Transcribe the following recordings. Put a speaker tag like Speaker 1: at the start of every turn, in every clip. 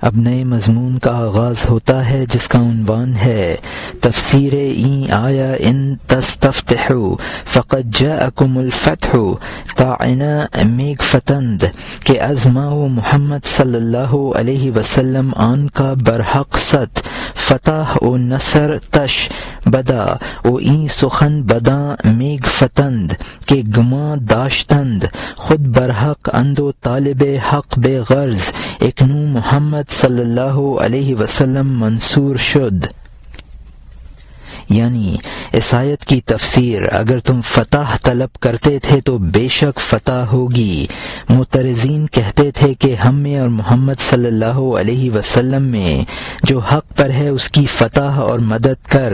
Speaker 1: اب نئے مضمون کا آغاز ہوتا ہے جس کا عنوان ہے تفسیر این آیا ان تستفتحوا فقد جاءکم الفتح طاعنہ میگ فتند کہ از ما و محمد صلی اللہ علیہ وسلم آن کا برحق ست فتح و نصر تش بدا و این سخن بدا میگ فتند کہ گما داشتند خود برحق اندو طالب حق بے غرض اکنو محمد صلی اللہ علیہ وسلم منصور شد. یعنی اس آیت کی تفسیر اگر تم فتح طلب کرتے تھے تو بے شک فتح ہوگی. معترضین کہتے تھے کہ ہم میں اور محمد صلی اللہ علیہ وسلم میں جو حق پر ہے اس کی فتح اور مدد کر،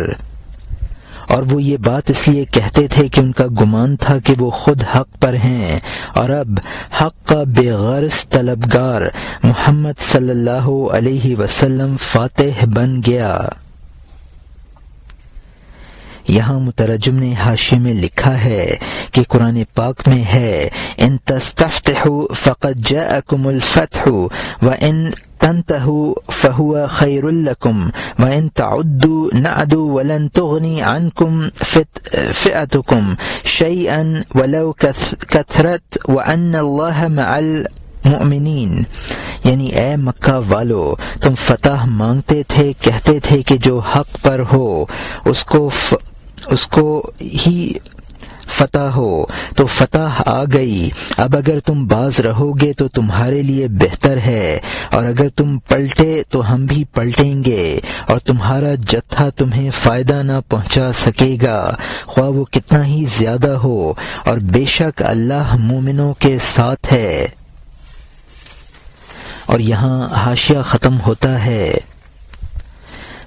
Speaker 1: اور وہ یہ بات اس لیے کہتے تھے کہ ان کا گمان تھا کہ وہ خود حق پر ہیں، اور اب حق کا بے غرض طلبگار محمد صلی اللہ علیہ وسلم فاتح بن گیا. یہاں مترجم نے حاشیے میں لکھا ہے کہ قرآن پاک میں ہے ان تستفتحوا فقد جاءکم الفتح وان تنتهوا فهو خیر لکم وان تعدوا نعدوا ولن تغنی عنکم فئتکم شیئا ولو کثرت وان اللہ مع المؤمنین. یعنی اے مکہ والو، تم فتح مانگتے تھے، کہتے تھے کہ جو حق پر ہو اس کو ہی فتح ہو، تو فتح آ گئی. اب اگر تم باز رہو گے تو تمہارے لیے بہتر ہے، اور اگر تم پلٹے تو ہم بھی پلٹیں گے، اور تمہارا جتھا تمہیں فائدہ نہ پہنچا سکے گا خواہ وہ کتنا ہی زیادہ ہو، اور بے شک اللہ مومنوں کے ساتھ ہے. اور یہاں حاشیہ ختم ہوتا ہے.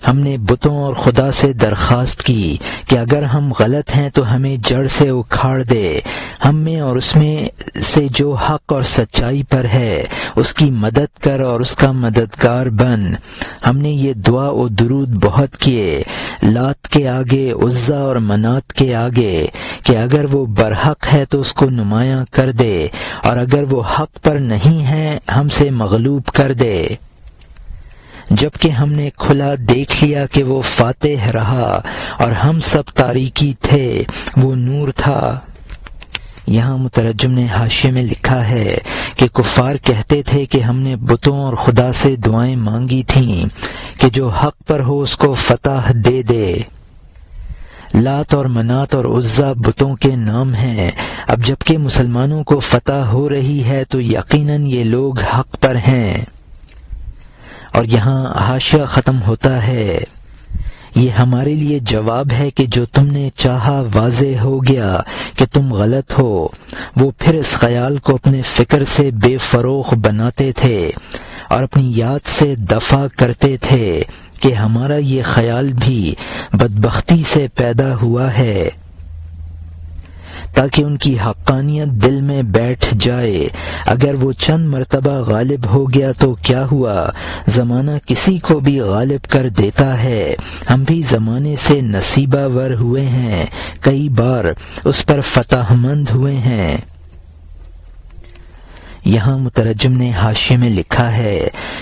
Speaker 1: ہم نے بتوں اور خدا سے درخواست کی کہ اگر ہم غلط ہیں تو ہمیں جڑ سے اکھاڑ دے، ہم میں اور اس میں سے جو حق اور سچائی پر ہے اس کی مدد کر اور اس کا مددگار بن. ہم نے یہ دعا و درود بہت کیے لات کے آگے، عزا اور منات کے آگے، کہ اگر وہ برحق ہے تو اس کو نمایاں کر دے، اور اگر وہ حق پر نہیں ہے ہم سے مغلوب کر دے. جبکہ ہم نے کھلا دیکھ لیا کہ وہ فاتح رہا اور ہم سب تاریکی تھے، وہ نور تھا. یہاں مترجم نے حاشیے میں لکھا ہے کہ کفار کہتے تھے کہ ہم نے بتوں اور خدا سے دعائیں مانگی تھیں کہ جو حق پر ہو اس کو فتح دے دے. لات اور منات اور عزا بتوں کے نام ہیں. اب جبکہ مسلمانوں کو فتح ہو رہی ہے تو یقیناً یہ لوگ حق پر ہیں. اور یہاں حاشیہ ختم ہوتا ہے. یہ ہمارے لیے جواب ہے کہ جو تم نے چاہا واضح ہو گیا کہ تم غلط ہو. وہ پھر اس خیال کو اپنے فکر سے بے فروغ بناتے تھے اور اپنی یاد سے دفع کرتے تھے کہ ہمارا یہ خیال بھی بدبختی سے پیدا ہوا ہے، تاکہ ان کی حقانیت دل میں بیٹھ جائے. اگر وہ چند مرتبہ غالب ہو گیا تو کیا ہوا، زمانہ کسی کو بھی غالب کر دیتا ہے. ہم بھی زمانے سے نصیبہ ور ہوئے ہیں، کئی بار اس پر فتح مند ہوئے ہیں. یہاں مترجم نے حاشیے میں لکھا ہے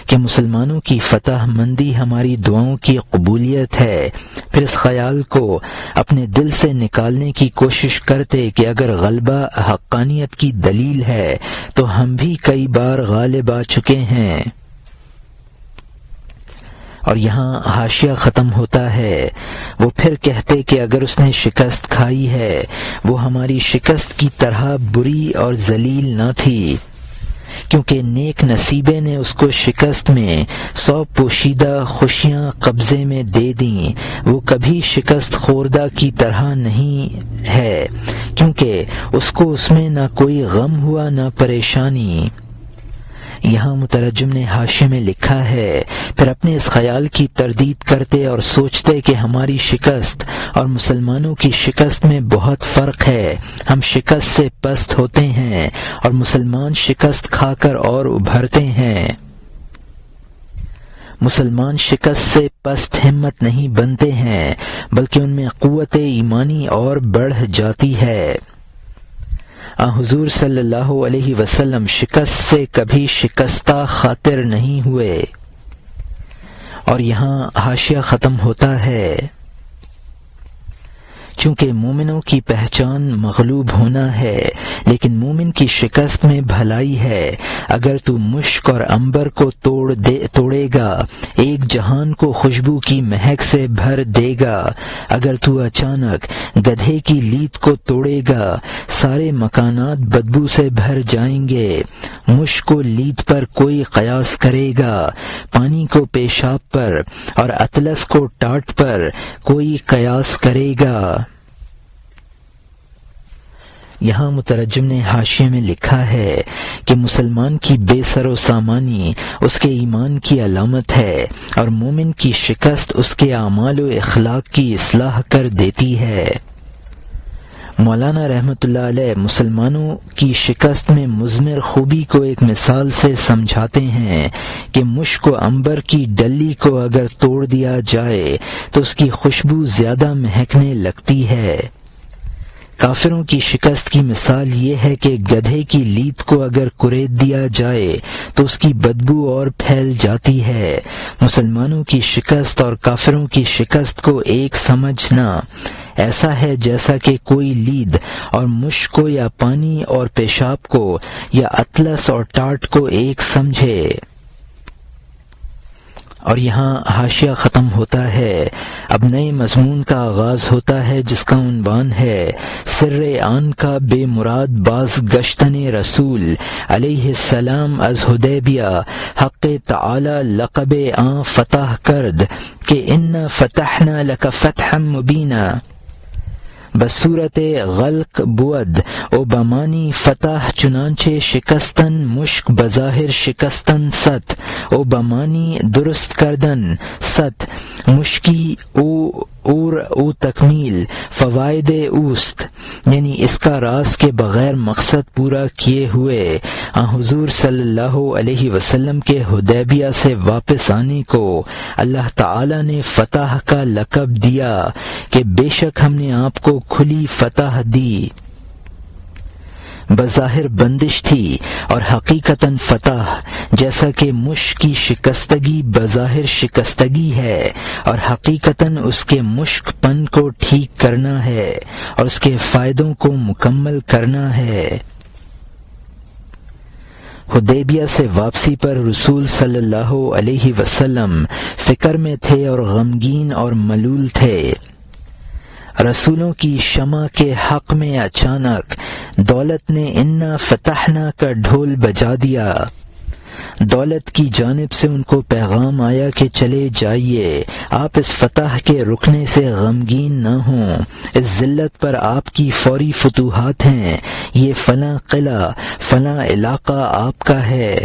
Speaker 1: کہ مسلمانوں کی فتح مندی ہماری دعاؤں کی قبولیت ہے. پھر اس خیال کو اپنے دل سے نکالنے کی کوشش کرتے کہ اگر غلبہ حقانیت کی دلیل ہے تو ہم بھی کئی بار غالب آ چکے ہیں. اور یہاں حاشیہ ختم ہوتا ہے. وہ پھر کہتے کہ اگر اس نے شکست کھائی ہے وہ ہماری شکست کی طرح بری اور ذلیل نہ تھی، کیونکہ نیک نصیبے نے اس کو شکست میں 100 پوشیدہ خوشیاں قبضے میں دے دیں. وہ کبھی شکست خوردہ کی طرح نہیں ہے، کیونکہ اس کو اس میں نہ کوئی غم ہوا نہ پریشانی. یہاں مترجم نے حاشیے میں لکھا ہے پھر اپنے اس خیال کی تردید کرتے اور سوچتے کہ ہماری شکست اور مسلمانوں کی شکست میں بہت فرق ہے. ہم شکست سے پست ہوتے ہیں اور مسلمان شکست کھا کر اور ابھرتے ہیں. مسلمان شکست سے پست ہمت نہیں بنتے ہیں بلکہ ان میں قوت ایمانی اور بڑھ جاتی ہے. حضور صلی اللہ علیہ وسلم شکست سے کبھی شکستہ خاطر نہیں ہوئے. اور یہاں حاشیہ ختم ہوتا ہے۔ چونکہ مومنوں کی پہچان مغلوب ہونا ہے، لیکن مومن کی شکست میں بھلائی ہے۔ اگر تو مشک اور عنبر کو توڑے گا، ایک جہان کو خوشبو کی مہک سے بھر دے گا۔ اگر تو اچانک گدھے کی لیت کو توڑے گا، سارے مکانات بدبو سے بھر جائیں گے۔ مشک کو لیت پر کوئی قیاس کرے گا، پانی کو پیشاب پر اور اطلس کو ٹاٹ پر کوئی قیاس کرے گا۔ یہاں مترجم نے حاشیے میں لکھا ہے کہ مسلمان کی بے سر و سامانی اس کے ایمان کی علامت ہے، اور مومن کی شکست اس کے اعمال و اخلاق کی اصلاح کر دیتی ہے۔ مولانا رحمۃ اللہ علیہ مسلمانوں کی شکست میں مضمر خوبی کو ایک مثال سے سمجھاتے ہیں کہ مشک و عنبر کی ڈلی کو اگر توڑ دیا جائے تو اس کی خوشبو زیادہ مہکنے لگتی ہے۔ کافروں کی شکست کی مثال یہ ہے کہ گدھے کی لیت کو اگر کریت دیا جائے تو اس کی بدبو اور پھیل جاتی ہے۔ مسلمانوں کی شکست اور کافروں کی شکست کو ایک سمجھنا ایسا ہے جیسا کہ کوئی لید اور مشک کو یا پانی اور پیشاب کو یا اطلس اور ٹاٹ کو ایک سمجھے۔ اور یہاں حاشیہ ختم ہوتا ہے۔ اب نئے مضمون کا آغاز ہوتا ہے جس کا عنوان ہے سر آن کا بے مراد باز گشتن رسول علیہ السلام از حدیبیہ حق تعالی لقب آن فتح کرد کہ ان فتحنا لک فتحا مبینا۔ بصورت غلق بود او بمانی فتح چنانچہ شکستن مشک بظاہر شکستن ست او بمانی درست کردن ست مشکی او تکمیل فوائد اوست، یعنی اس کا راز کے بغیر مقصد پورا کیے ہوئے حضور صلی اللہ علیہ وسلم کے حدیبیہ سے واپس آنے کو اللہ تعالی نے فتح کا لقب دیا کہ بے شک ہم نے آپ کو کھلی فتح دی۔ بظاہر بندش تھی اور حقیقتاً فتح، جیسا کہ مشک کی شکستگی بظاہر شکستگی ہے اور حقیقتاً اس کے مشک پن کو ٹھیک کرنا ہے اور اس کے فائدوں کو مکمل کرنا ہے۔ حدیبیہ سے واپسی پر رسول صلی اللہ علیہ وسلم فکر میں تھے اور غمگین اور ملول تھے۔ رسولوں کی شمع کے حق میں اچانک دولت نے انا فتحنا کا ڈھول بجا دیا۔ دولت کی جانب سے ان کو پیغام آیا کہ چلے جائیے، آپ اس فتح کے رکنے سے غمگین نہ ہوں، اس ذلت پر آپ کی فوری فتوحات ہیں، یہ فلاں قلعہ فلاں علاقہ آپ کا ہے۔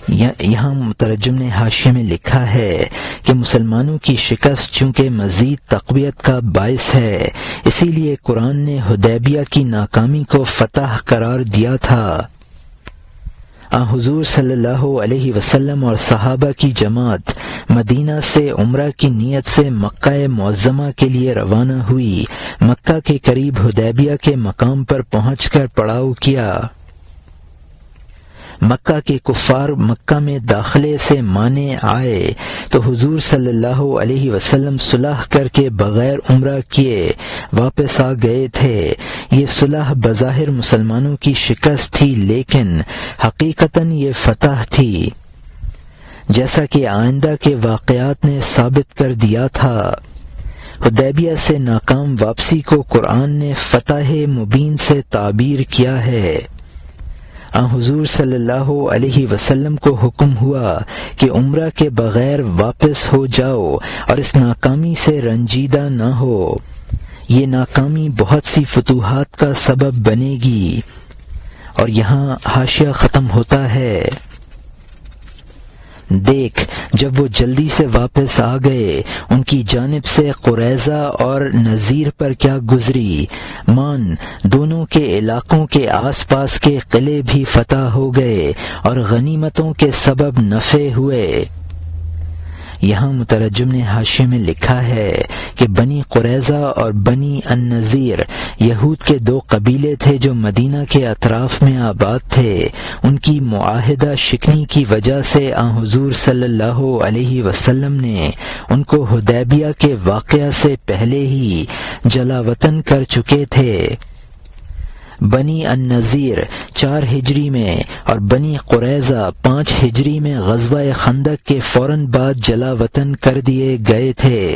Speaker 1: یہاں مترجم نے حاشیے میں لکھا ہے کہ مسلمانوں کی شکست چونکہ مزید تقویت کا باعث ہے، اسی لیے قرآن نے حدیبیہ کی ناکامی کو فتح قرار دیا تھا۔ حضور صلی اللہ علیہ وسلم اور صحابہ کی جماعت مدینہ سے عمرہ کی نیت سے مکہ معظمہ کے لیے روانہ ہوئی۔ مکہ کے قریب حدیبیہ کے مقام پر پہنچ کر پڑاؤ کیا۔ مکہ کے کفار مکہ میں داخلے سے مانے آئے تو حضور صلی اللہ علیہ وسلم صلح کر کے بغیر عمرہ کیے واپس آ گئے تھے۔ یہ صلح بظاہر مسلمانوں کی شکست تھی، لیکن حقیقتاً یہ فتح تھی، جیسا کہ آئندہ کے واقعات نے ثابت کر دیا تھا۔ حدیبیہ سے ناکام واپسی کو قرآن نے فتح مبین سے تعبیر کیا ہے۔ حضور صلی اللہ علیہ وسلم کو حکم ہوا کہ عمرہ کے بغیر واپس ہو جاؤ اور اس ناکامی سے رنجیدہ نہ ہو، یہ ناکامی بہت سی فتوحات کا سبب بنے گی۔ اور یہاں حاشیہ ختم ہوتا ہے۔ دیکھ جب وہ جلدی سے واپس آ گئے، ان کی جانب سے قریظہ اور نذیر پر کیا گزری، مان دونوں کے علاقوں کے آس پاس کے قلعے بھی فتح ہو گئے اور غنیمتوں کے سبب نفع ہوئے۔ یہاں مترجم نے حاشیے میں لکھا ہے کہ بنی قریظہ اور بنی النضیر یہود کے دو قبیلے تھے جو مدینہ کے اطراف میں آباد تھے۔ ان کی معاہدہ شکنی کی وجہ سے آن حضور صلی اللہ علیہ وسلم نے ان کو حدیبیہ کے واقعہ سے پہلے ہی جلا وطن کر چکے تھے۔ بنی النضیر 4 ہجری میں اور بنی قریظہ 5 ہجری میں غزوہ خندق کے فوراً بعد جلا وطن کر دیے گئے تھے۔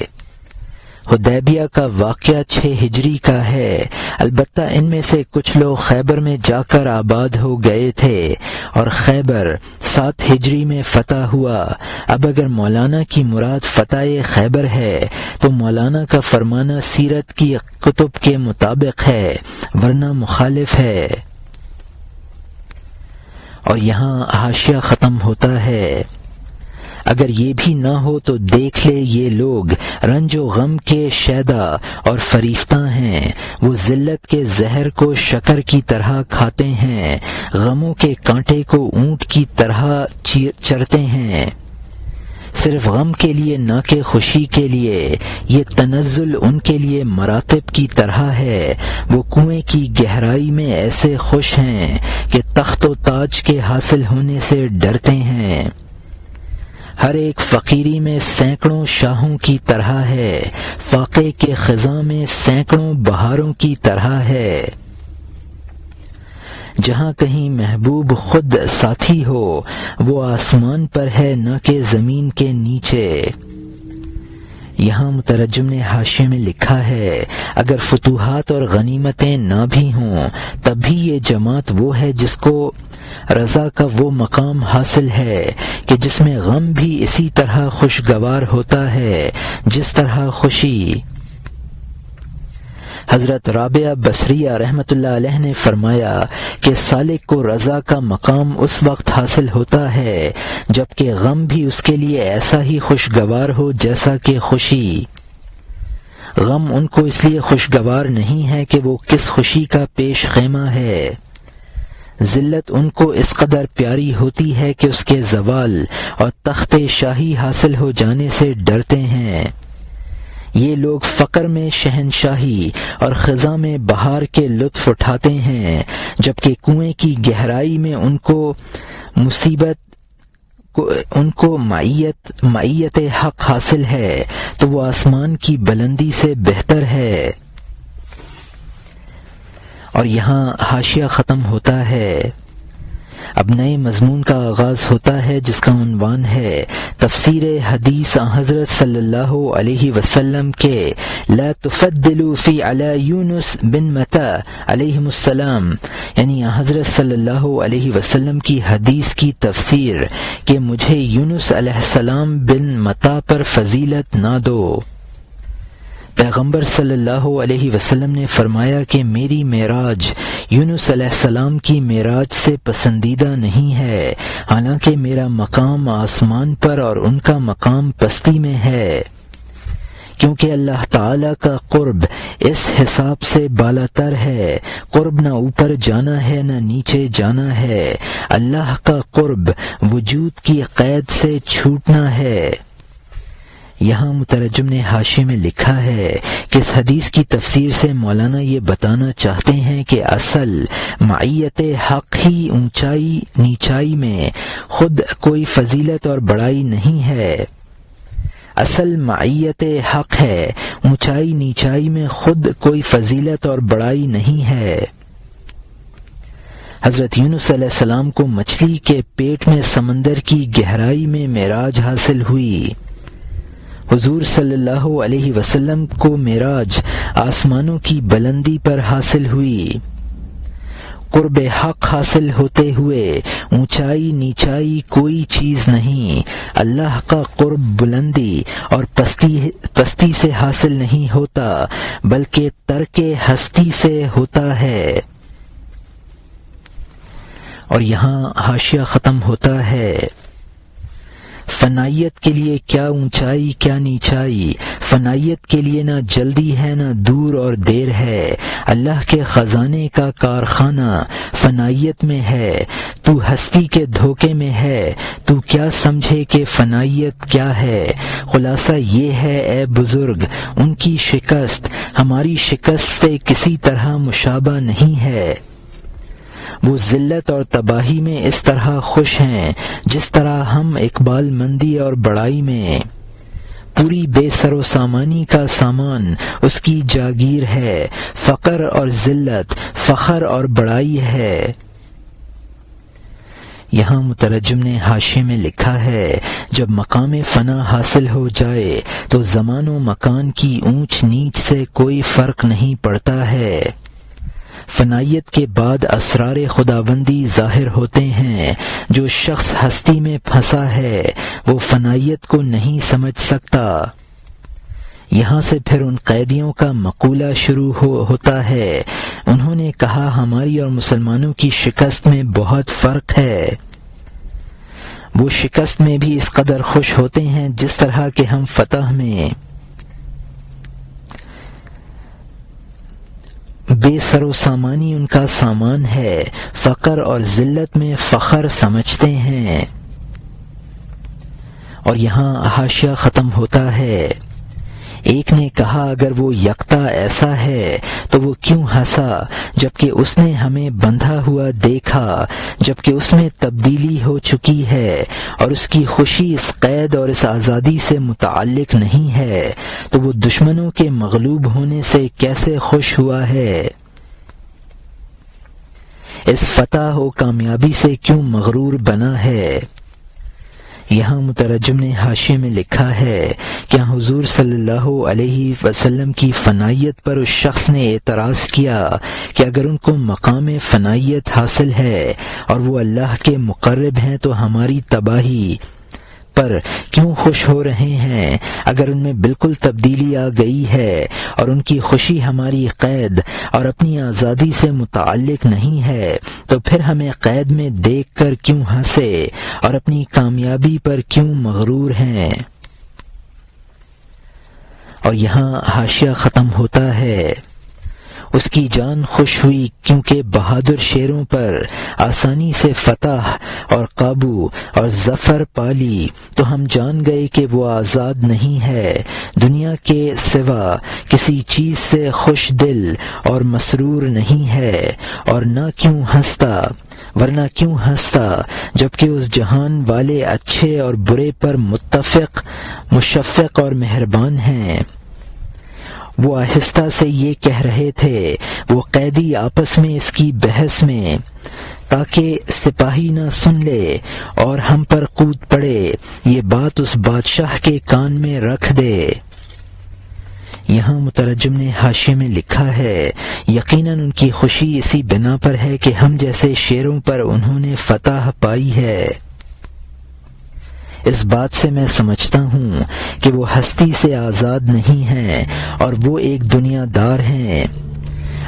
Speaker 1: حدیبیہ کا واقعہ 6 ہجری کا ہے، البتہ ان میں سے کچھ لوگ خیبر میں جا کر آباد ہو گئے تھے اور خیبر 7 ہجری میں فتح ہوا۔ اب اگر مولانا کی مراد فتح خیبر ہے تو مولانا کا فرمانا سیرت کی کتب کے مطابق ہے، ورنہ مخالف ہے۔ اور یہاں حاشیہ ختم ہوتا ہے۔ اگر یہ بھی نہ ہو تو دیکھ لے یہ لوگ رنج و غم کے شیدا اور فریفتہ ہیں، وہ ذلت کے زہر کو شکر کی طرح کھاتے ہیں، غموں کے کانٹے کو اونٹ کی طرح چرتے ہیں، صرف غم کے لیے نہ کہ خوشی کے لیے۔ یہ تنزل ان کے لیے مراتب کی طرح ہے، وہ کنویں کی گہرائی میں ایسے خوش ہیں کہ تخت و تاج کے حاصل ہونے سے ڈرتے ہیں۔ ہر ایک فقیری میں سینکڑوں شاہوں کی طرح ہے، فاقے کے خزاں میں سینکڑوں بہاروں کی طرح ہے۔ جہاں کہیں محبوب خود ساتھی ہو وہ آسمان پر ہے نہ کہ زمین کے نیچے۔ یہاں مترجم نے حاشیے میں لکھا ہے اگر فتوحات اور غنیمتیں نہ بھی ہوں تب بھی یہ جماعت وہ ہے جس کو رضا کا وہ مقام حاصل ہے کہ جس میں غم بھی اسی طرح خوشگوار ہوتا ہے جس طرح خوشی۔ حضرت رابعہ بصریہ رحمۃ اللہ علیہ نے فرمایا کہ سالک کو رضا کا مقام اس وقت حاصل ہوتا ہے جبکہ غم بھی اس کے لیے ایسا ہی خوشگوار ہو جیسا کہ خوشی۔ غم ان کو اس لیے خوشگوار نہیں ہے کہ وہ کس خوشی کا پیش خیمہ ہے، ذلت ان کو اس قدر پیاری ہوتی ہے کہ اس کے زوال اور تخت شاہی حاصل ہو جانے سے ڈرتے ہیں۔ یہ لوگ فقر میں شہنشاہی اور خزاں میں بہار کے لطف اٹھاتے ہیں، جبکہ کنویں کی گہرائی میں ان کو معیت حق حاصل ہے تو وہ آسمان کی بلندی سے بہتر ہے۔ اور یہاں حاشیہ ختم ہوتا ہے۔ اب نئے مضمون کا آغاز ہوتا ہے جس کا عنوان ہے تفسیر حدیث حضرت صلی اللہ علیہ وسلم کے لا تفضلوا فی علی یونس بن متی علیہ السلام، یعنی حضرت صلی اللہ علیہ وسلم کی حدیث کی تفسیر کہ مجھے یونس علیہ السلام بن متی پر فضیلت نہ دو۔ پیغمبر صلی اللہ علیہ وسلم نے فرمایا کہ میری معراج یونس علیہ السلام کی معراج سے پسندیدہ نہیں ہے، حالانکہ میرا مقام آسمان پر اور ان کا مقام پستی میں ہے، کیونکہ اللہ تعالی کا قرب اس حساب سے بالا تر ہے، قرب نہ اوپر جانا ہے نہ نیچے جانا ہے، اللہ کا قرب وجود کی قید سے چھوٹنا ہے۔ یہاں مترجم نے حاشیے میں لکھا ہے کہ اس حدیث کی تفسیر سے مولانا یہ بتانا چاہتے ہیں کہ اصل معیت حق ہی اونچائی نیچائی میں خود کوئی فضیلت اور بڑائی نہیں ہے، اصل معیت حق ہے، اونچائی نیچائی میں خود کوئی فضیلت اور بڑائی نہیں ہے۔ حضرت یونس علیہ السلام کو مچھلی کے پیٹ میں سمندر کی گہرائی میں معراج حاصل ہوئی، حضور صلی اللہ علیہ وسلم کو معراج آسمانوں کی بلندی پر حاصل ہوئی۔ قرب حق حاصل ہوتے ہوئے اونچائی نیچائی کوئی چیز نہیں، اللہ کا قرب بلندی اور پستی سے حاصل نہیں ہوتا بلکہ ترک ہستی سے ہوتا ہے۔ اور یہاں حاشیہ ختم ہوتا ہے۔ فنائیت کے لیے کیا اونچائی کیا نیچائی، فنائیت کے لیے نہ جلدی ہے نہ دور اور دیر ہے، اللہ کے خزانے کا کارخانہ فنائیت میں ہے، تو ہستی کے دھوکے میں ہے، تو کیا سمجھے کہ فنائیت کیا ہے۔ خلاصہ یہ ہے اے بزرگ، ان کی شکست ہماری شکست سے کسی طرح مشابہ نہیں ہے۔ وہ ذلت اور تباہی میں اس طرح خوش ہیں جس طرح ہم اقبال مندی اور بڑائی میں۔ پوری بے سر و سامانی کا سامان اس کی جاگیر ہے، فقر اور ذلت فخر اور بڑائی ہے۔ یہاں مترجم نے حاشیے میں لکھا ہے، جب مقام فنا حاصل ہو جائے تو زمان و مکان کی اونچ نیچ سے کوئی فرق نہیں پڑتا ہے۔ فنائیت کے بعد اسرار خداوندی ظاہر ہوتے ہیں۔ جو شخص ہستی میں پھنسا ہے وہ فنائیت کو نہیں سمجھ سکتا۔ یہاں سے پھر ان قیدیوں کا مقولہ شروع ہوتا ہے۔ انہوں نے کہا ہماری اور مسلمانوں کی شکست میں بہت فرق ہے۔ وہ شکست میں بھی اس قدر خوش ہوتے ہیں جس طرح کہ ہم فتح میں بے سر و سامانی ان کا سامان ہے، فقر اور ذلت میں فخر سمجھتے ہیں۔ اور یہاں حاشیہ ختم ہوتا ہے۔ ایک نے کہا اگر وہ یکتا ایسا ہے تو وہ کیوں ہنسا جبکہ اس نے ہمیں بندھا ہوا دیکھا، جبکہ اس میں تبدیلی ہو چکی ہے اور اس کی خوشی اس قید اور اس آزادی سے متعلق نہیں ہے، تو وہ دشمنوں کے مغلوب ہونے سے کیسے خوش ہوا ہے؟ اس فتح و کامیابی سے کیوں مغرور بنا ہے؟ یہاں مترجم نے حاشیے میں لکھا ہے کہ حضور صلی اللہ علیہ وسلم کی فنائیت پر اس شخص نے اعتراض کیا کہ اگر ان کو مقام فنائیت حاصل ہے اور وہ اللہ کے مقرب ہیں تو ہماری تباہی پر کیوں خوش ہو رہے ہیں؟ اگر ان میں بالکل تبدیلی آ گئی ہے اور ان کی خوشی ہماری قید اور اپنی آزادی سے متعلق نہیں ہے تو پھر ہمیں قید میں دیکھ کر کیوں ہنسے اور اپنی کامیابی پر کیوں مغرور ہیں؟ اور یہاں حاشیہ ختم ہوتا ہے۔ اس کی جان خوش ہوئی کیونکہ بہادر شیروں پر آسانی سے فتح اور قابو اور ظفر پالی، تو ہم جان گئے کہ وہ آزاد نہیں ہے، دنیا کے سوا کسی چیز سے خوش دل اور مسرور نہیں ہے، اور نہ کیوں ہنستا، ورنہ کیوں ہنستا جبکہ اس جہان والے اچھے اور برے پر متفق، مشفق اور مہربان ہیں۔ وہ آہستہ سے یہ کہہ رہے تھے، وہ قیدی آپس میں اس کی بحث میں، تاکہ سپاہی نہ سن لے اور ہم پر کود پڑے، یہ بات اس بادشاہ کے کان میں رکھ دے۔ یہاں مترجم نے حاشیے میں لکھا ہے، یقیناً ان کی خوشی اسی بنا پر ہے کہ ہم جیسے شیروں پر انہوں نے فتح پائی ہے۔ اس بات سے میں سمجھتا ہوں کہ وہ ہستی سے آزاد نہیں ہیں اور وہ ایک دنیا دار ہیں۔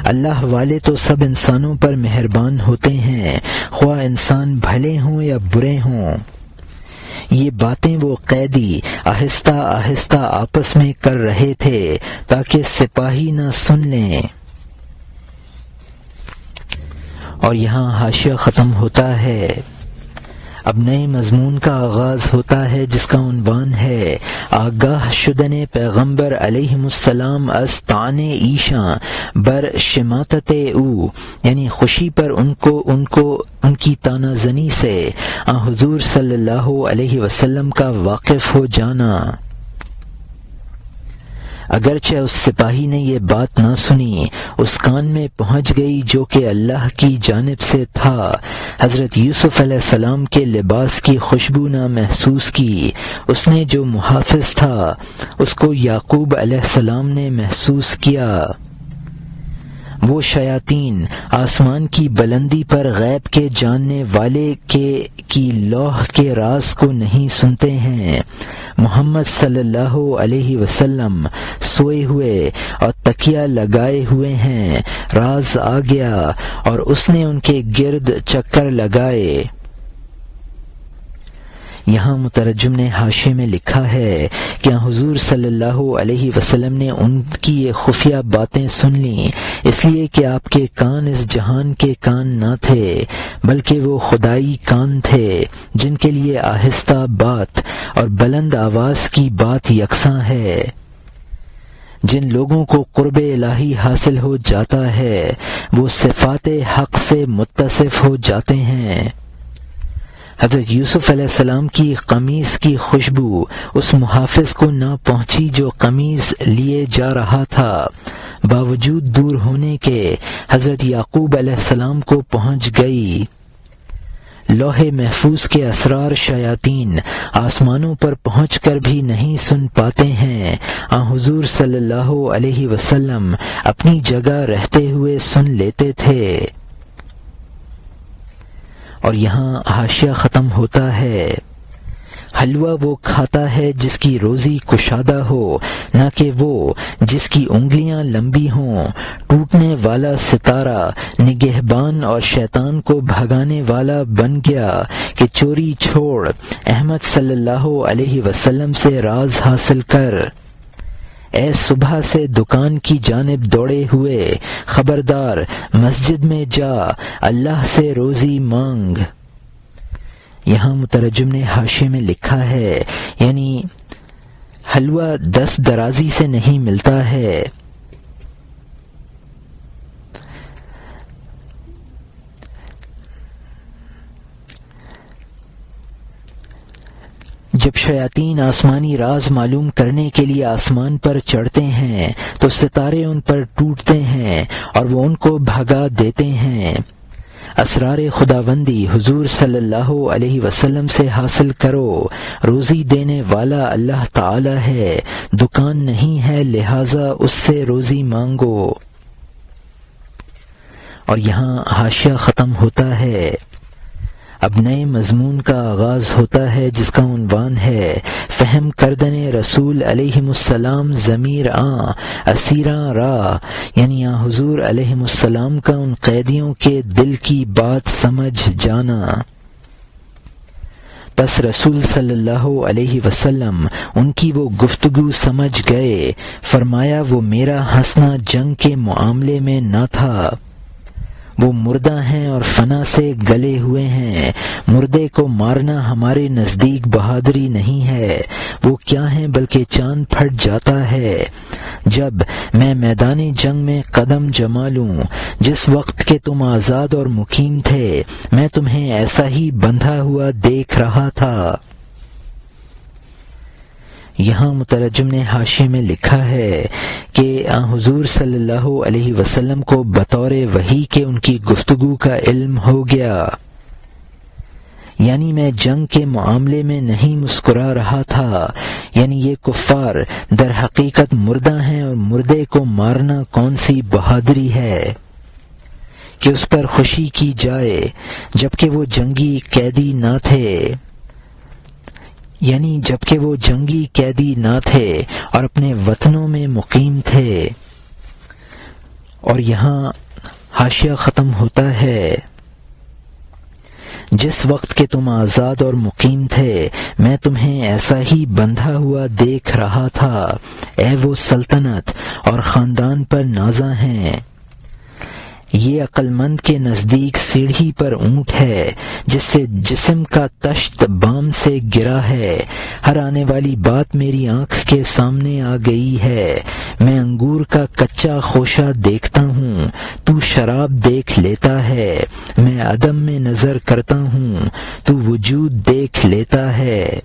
Speaker 1: اللہ والے تو سب انسانوں پر مہربان ہوتے ہیں، خواہ انسان بھلے ہوں یا برے ہوں۔ یہ باتیں وہ قیدی آہستہ آہستہ آپس میں کر رہے تھے تاکہ سپاہی نہ سن لیں۔ اور یہاں حاشیہ ختم ہوتا ہے۔ اب نئے مضمون کا آغاز ہوتا ہے جس کا عنوان ہے آگاہ شدن پیغمبر علیہ السلام از طعن ایشاں بر شماتت او، یعنی خوشی پر ان کی طعنہ زنی سے حضور صلی اللہ علیہ وسلم کا واقف ہو جانا۔ اگرچہ اس سپاہی نے یہ بات نہ سنی، اس کان میں پہنچ گئی جو کہ اللہ کی جانب سے تھا۔ حضرت یوسف علیہ السلام کے لباس کی خوشبو نہ محسوس کی، اس نے جو محافظ تھا اس کو یعقوب علیہ السلام نے محسوس کیا۔ وہ شیاطین آسمان کی بلندی پر غیب کے جاننے والے کی لوح کے راز کو نہیں سنتے ہیں۔ محمد صلی اللہ علیہ وسلم سوئے ہوئے اور تکیہ لگائے ہوئے ہیں، راز آ گیا اور اس نے ان کے گرد چکر لگائے۔ یہاں مترجم نے حاشیے میں لکھا ہے کہ حضور صلی اللہ علیہ وسلم نے ان کی یہ خفیہ باتیں سن لیں اس لیے کہ آپ کے کان اس جہان کے کان نہ تھے بلکہ وہ خدائی کان تھے جن کے لیے آہستہ بات اور بلند آواز کی بات یکساں ہے۔ جن لوگوں کو قرب الہی حاصل ہو جاتا ہے وہ صفات حق سے متصف ہو جاتے ہیں۔ حضرت یوسف علیہ السلام کی قمیص کی خوشبو اس محافظ کو نہ پہنچی جو قمیص لیے جا رہا تھا، باوجود دور ہونے کے حضرت یعقوب علیہ السلام کو پہنچ گئی۔ لوح محفوظ کے اسرار شیاطین آسمانوں پر پہنچ کر بھی نہیں سن پاتے ہیں، حضور صلی اللہ علیہ وسلم اپنی جگہ رہتے ہوئے سن لیتے تھے۔ اور یہاں حاشیہ ختم ہوتا ہے۔ حلوہ وہ کھاتا ہے جس کی روزی کشادہ ہو، نہ کہ وہ جس کی انگلیاں لمبی ہوں۔ ٹوٹنے والا ستارہ نگہبان اور شیطان کو بھگانے والا بن گیا کہ چوری چھوڑ احمد صلی اللہ علیہ وسلم سے راز حاصل کر۔ اے صبح سے دکان کی جانب دوڑے ہوئے، خبردار مسجد میں جا اللہ سے روزی مانگ۔ یہاں مترجم نے حاشیے میں لکھا ہے یعنی حلوہ دست درازی سے نہیں ملتا ہے۔ جب شیاطین آسمانی راز معلوم کرنے کے لیے آسمان پر چڑھتے ہیں تو ستارے ان پر ٹوٹتے ہیں اور وہ ان کو بھگا دیتے ہیں۔ اسرار خداوندی حضور صلی اللہ علیہ وسلم سے حاصل کرو، روزی دینے والا اللہ تعالی ہے، دکان نہیں ہے لہذا اس سے روزی مانگو۔ اور یہاں حاشیہ ختم ہوتا ہے۔ اب نئے مضمون کا آغاز ہوتا ہے جس کا عنوان ہے فہم کردن رسول علیہ السلام ضمیر اسیراں را، یعنی حضور علیہ السلام کا ان قیدیوں کے دل کی بات سمجھ جانا۔ پس رسول صلی اللہ علیہ وسلم ان کی وہ گفتگو سمجھ گئے، فرمایا وہ میرا ہنسنا جنگ کے معاملے میں نہ تھا، وہ مردہ ہیں اور فنا سے گلے ہوئے ہیں، مردے کو مارنا ہمارے نزدیک بہادری نہیں ہے، وہ کیا ہیں بلکہ چاند پھٹ جاتا ہے جب میں میدان جنگ میں قدم جما لوں۔ جس وقت کے تم آزاد اور مقیم تھے میں تمہیں ایسا ہی بندھا ہوا دیکھ رہا تھا۔ یہاں مترجم نے حاشیے میں لکھا ہے کہ حضور صلی اللہ علیہ وسلم کو بطور وحی کے ان کی گفتگو کا علم ہو گیا، یعنی میں جنگ کے معاملے میں نہیں مسکرا رہا تھا، یعنی یہ کفار در حقیقت مردہ ہیں اور مردے کو مارنا کون سی بہادری ہے کہ اس پر خوشی کی جائے جبکہ وہ جنگی قیدی نہ تھے، یعنی جبکہ وہ جنگی قیدی نہ تھے اور اپنے وطنوں میں مقیم تھے۔ اور یہاں حاشیہ ختم ہوتا ہے۔ جس وقت کے تم آزاد اور مقیم تھے میں تمہیں ایسا ہی بندھا ہوا دیکھ رہا تھا، اے وہ سلطنت اور خاندان پر نازاں ہیں۔ یہ عقل مند کے نزدیک سیڑھی پر اونٹ ہے جس سے جسم کا تشت بام سے گرا ہے، ہر آنے والی بات میری آنکھ کے سامنے آ گئی ہے، میں انگور کا کچا خوشہ دیکھتا ہوں، تو شراب دیکھ لیتا ہے، میں عدم میں نظر کرتا ہوں، تو وجود دیکھ لیتا ہے۔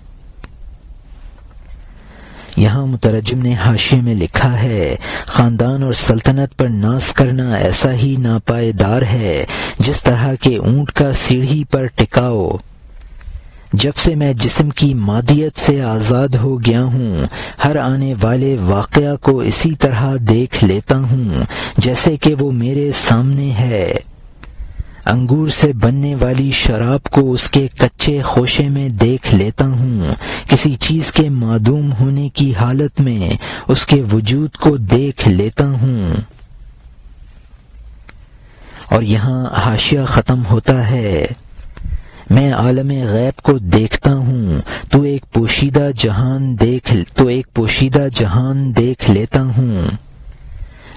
Speaker 1: یہاں مترجم نے حاشیے میں لکھا ہے خاندان اور سلطنت پر ناز کرنا ایسا ہی ناپائیدار ہے جس طرح کے اونٹ کا سیڑھی پر ٹکاؤ۔ جب سے میں جسم کی مادیت سے آزاد ہو گیا ہوں ہر آنے والے واقعہ کو اسی طرح دیکھ لیتا ہوں جیسے کہ وہ میرے سامنے ہے۔ انگور سے بننے والی شراب کو اس کے کچے خوشے میں دیکھ لیتا ہوں، کسی چیز کے معدوم ہونے کی حالت میں اس کے وجود کو دیکھ لیتا ہوں۔ اور یہاں حاشیہ ختم ہوتا ہے۔ میں عالم غیب کو دیکھتا ہوں، تو ایک پوشیدہ جہان دیکھ لیتا ہوں۔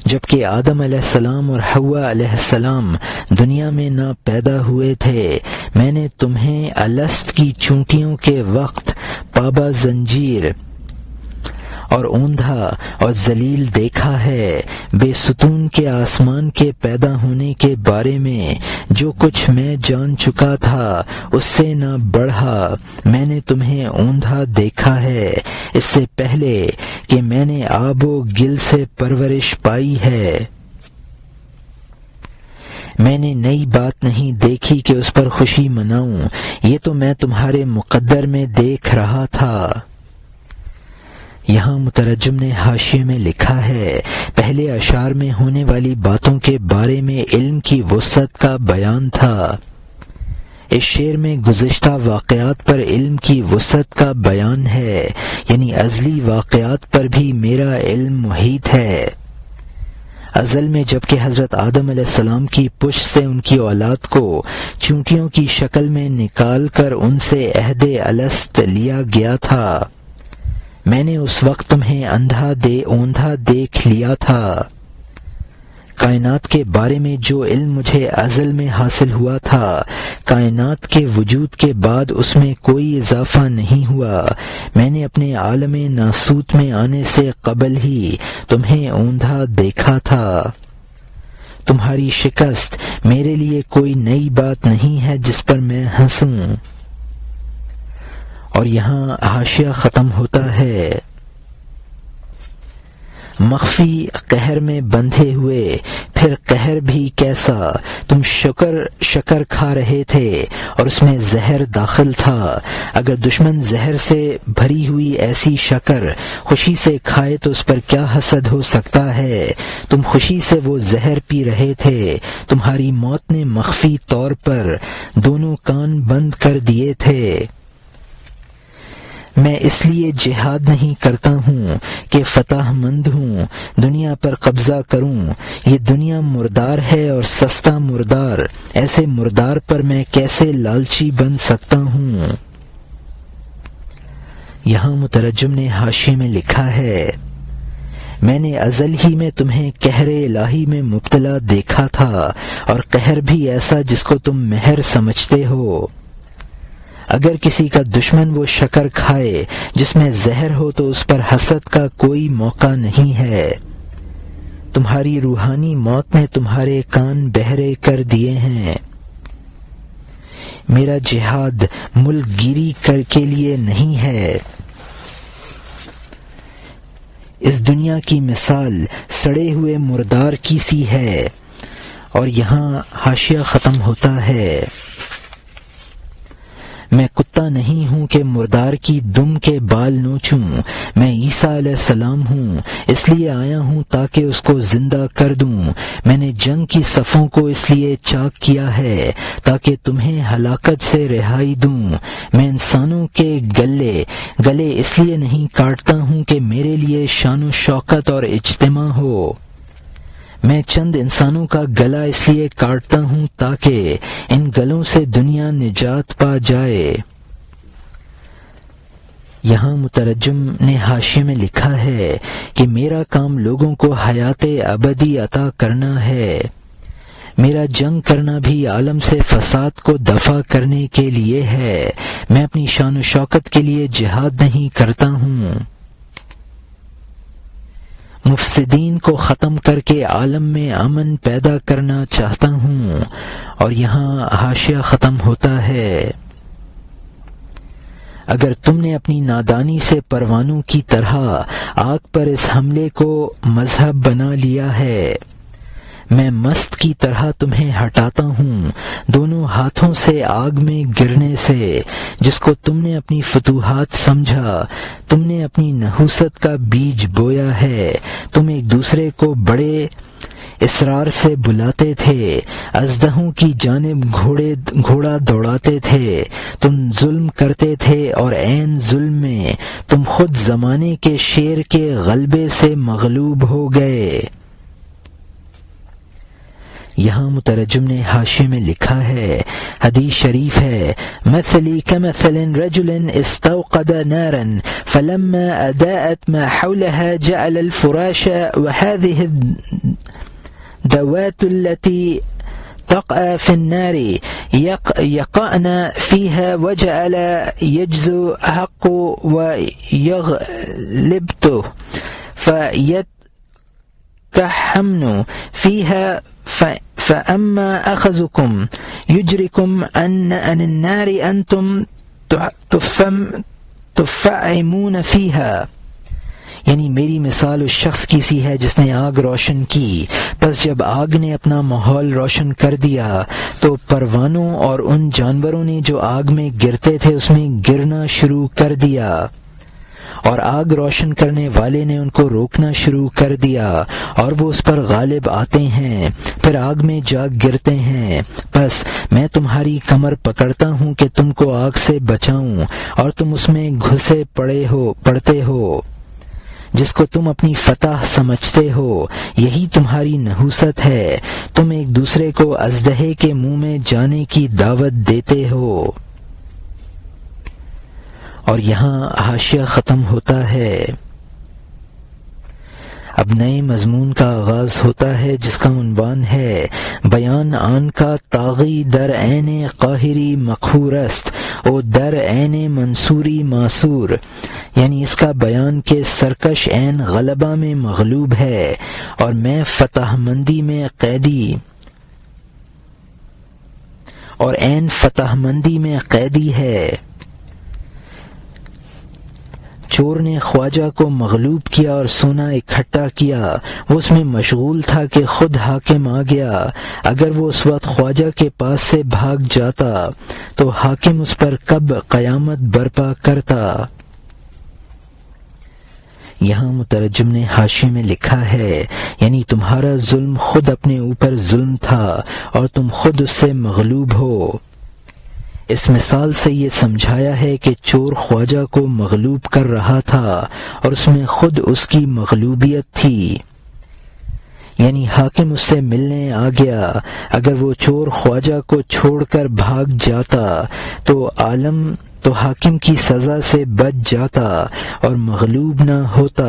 Speaker 1: جبکہ آدم علیہ السلام اور حوا علیہ السلام دنیا میں نہ پیدا ہوئے تھے، میں نے تمہیں الست کی چونٹیوں کے وقت پابا زنجیر اور اوندھا اور ذلیل دیکھا ہے۔ بے ستون کے آسمان کے پیدا ہونے کے بارے میں جو کچھ میں جان چکا تھا اس سے نہ بڑھا میں نے تمہیں اوندھا دیکھا ہے، اس سے پہلے کہ میں نے آب و گل سے پرورش پائی ہے۔ میں نے نئی بات نہیں دیکھی کہ اس پر خوشی مناؤں، یہ تو میں تمہارے مقدر میں دیکھ رہا تھا۔ یہاں مترجم نے حاشیے میں لکھا ہے، پہلے اشعار میں ہونے والی باتوں کے بارے میں علم کی وسعت کا بیان تھا۔ اس شعر میں گزشتہ واقعات پر علم کی وسعت کا بیان ہے، یعنی ازلی واقعات پر بھی میرا علم محیط ہے۔ ازل میں جب کہ حضرت آدم علیہ السلام کی پشت سے ان کی اولاد کو چونٹیوں کی شکل میں نکال کر ان سے عہد الست لیا گیا تھا، میں نے اس وقت تمہیں اوندھا دیکھ لیا تھا۔ کائنات کے بارے میں جو علم مجھے ازل میں حاصل ہوا تھا، کائنات کے وجود کے بعد اس میں کوئی اضافہ نہیں ہوا۔ میں نے اپنے عالم ناسوت میں آنے سے قبل ہی تمہیں اوندھا دیکھا تھا۔ تمہاری شکست میرے لیے کوئی نئی بات نہیں ہے جس پر میں ہنسوں۔ اور یہاں حاشیہ ختم ہوتا ہے، مخفی قہر میں بندھے ہوئے پھر قہر بھی کیسا، تم شکر کھا رہے تھے اور اس میں زہر داخل تھا۔ اگر دشمن زہر سے بھری ہوئی ایسی شکر خوشی سے کھائے تو اس پر کیا حسد ہو سکتا ہے؟ تم خوشی سے وہ زہر پی رہے تھے، تمہاری موت نے مخفی طور پر دونوں کان بند کر دیے تھے۔ میں اس لیے جہاد نہیں کرتا ہوں کہ فتح مند ہوں، دنیا پر قبضہ کروں۔ یہ دنیا مردار ہے اور سستا مردار، ایسے مردار پر میں کیسے لالچی بن سکتا ہوں؟ یہاں مترجم نے حاشیے میں لکھا ہے، میں نے ازل ہی میں تمہیں قہر الہی میں مبتلا دیکھا تھا، اور قہر بھی ایسا جس کو تم مہر سمجھتے ہو۔ اگر کسی کا دشمن وہ شکر کھائے جس میں زہر ہو تو اس پر حسد کا کوئی موقع نہیں ہے۔ تمہاری روحانی موت نے تمہارے کان بہرے کر دیے ہیں۔ میرا جہاد ملک گیری کے لیے نہیں ہے۔ اس دنیا کی مثال سڑے ہوئے مردار کی سی ہے۔ اور یہاں حاشیہ ختم ہوتا ہے، میں کتا نہیں ہوں کہ مردار کی دم کے بال نوچوں، میں عیسیٰ علیہ السلام ہوں، اس لیے آیا ہوں تاکہ اس کو زندہ کر دوں۔ میں نے جنگ کی صفوں کو اس لیے چاک کیا ہے تاکہ تمہیں ہلاکت سے رہائی دوں۔ میں انسانوں کے گلے اس لیے نہیں کاٹتا ہوں کہ میرے لیے شان و شوکت اور اجتماع ہو، میں چند انسانوں کا گلا اس لیے کاٹتا ہوں تاکہ ان گلوں سے دنیا نجات پا جائے۔ یہاں مترجم نے حاشیے میں لکھا ہے کہ میرا کام لوگوں کو حیات ابدی عطا کرنا ہے۔ میرا جنگ کرنا بھی عالم سے فساد کو دفع کرنے کے لیے ہے، میں اپنی شان و شوکت کے لیے جہاد نہیں کرتا ہوں۔ مفسدین کو ختم کر کے عالم میں امن پیدا کرنا چاہتا ہوں۔ اور یہاں حاشیہ ختم ہوتا ہے، اگر تم نے اپنی نادانی سے پروانوں کی طرح آگ پر اس حملے کو مذہب بنا لیا ہے، میں مست کی طرح تمہیں ہٹاتا ہوں دونوں ہاتھوں سے آگ میں گرنے سے، جس کو تم نے اپنی فتوحات سمجھا۔ تم نے اپنی نحوست کا بیج بویا ہے، تم ایک دوسرے کو بڑے اصرار سے بلاتے تھے، اژدہوں کی جانب گھوڑا دوڑاتے تھے، تم ظلم کرتے تھے اور عین ظلم میں تم خود زمانے کے شیر کے غلبے سے مغلوب ہو گئے۔ یہاں مترجم نے حاشیے میں لکھا ہے، حدیث شریف ہے، مثلی کمثل رجل استوقد نارا فلما اضاءت ما حولها جعل الفراش وهذه الدوات التي تقع في النار يقعن فيها وجعل يجزو حق ويغلبته فيتكحمن فيها فأما أخذكم يجركم أن النار أنتم تفعمون فيها. یعنی میری مثال اس شخص کی سی ہے جس نے آگ روشن کی، بس جب آگ نے اپنا ماحول روشن کر دیا تو پروانوں اور ان جانوروں نے جو آگ میں گرتے تھے اس میں گرنا شروع کر دیا، اور آگ روشن کرنے والے نے ان کو روکنا شروع کر دیا اور وہ اس پر غالب آتے ہیں، پھر آگ میں جا گرتے ہیں. بس میں تمہاری کمر پکڑتا ہوں کہ تم کو آگ سے بچاؤں، اور تم اس میں گھسے پڑتے ہو جس کو تم اپنی فتح سمجھتے ہو. یہی تمہاری نحوست ہے، تم ایک دوسرے کو اژدہے کے منہ میں جانے کی دعوت دیتے ہو. اور یہاں حاشیہ ختم ہوتا ہے. اب نئے مضمون کا آغاز ہوتا ہے جس کا عنوان ہے بیان آن کا طاغی در عین قاہری مقہور است او در عین منصوری معصور. یعنی اس کا بیان کہ سرکش عین غلبہ میں مغلوب ہے اور میں فتح مندی میں قیدی، اور عین فتح مندی میں قیدی ہے. چور نے خواجہ کو مغلوب کیا اور سونا اکٹھا کیا، وہ اس میں مشغول تھا کہ خود حاکم آ گیا. اگر وہ اس وقت خواجہ کے پاس سے بھاگ جاتا تو حاکم اس پر کب قیامت برپا کرتا. یہاں مترجم نے حاشیے میں لکھا ہے، یعنی تمہارا ظلم خود اپنے اوپر ظلم تھا اور تم خود اس سے مغلوب ہو. اس مثال سے یہ سمجھایا ہے کہ چور خواجہ کو مغلوب کر رہا تھا اور اس میں خود اس کی مغلوبیت تھی، یعنی حاکم اس سے ملنے آ گیا. اگر وہ چور خواجہ کو چھوڑ کر بھاگ جاتا تو حاکم کی سزا سے بچ جاتا اور مغلوب نہ ہوتا.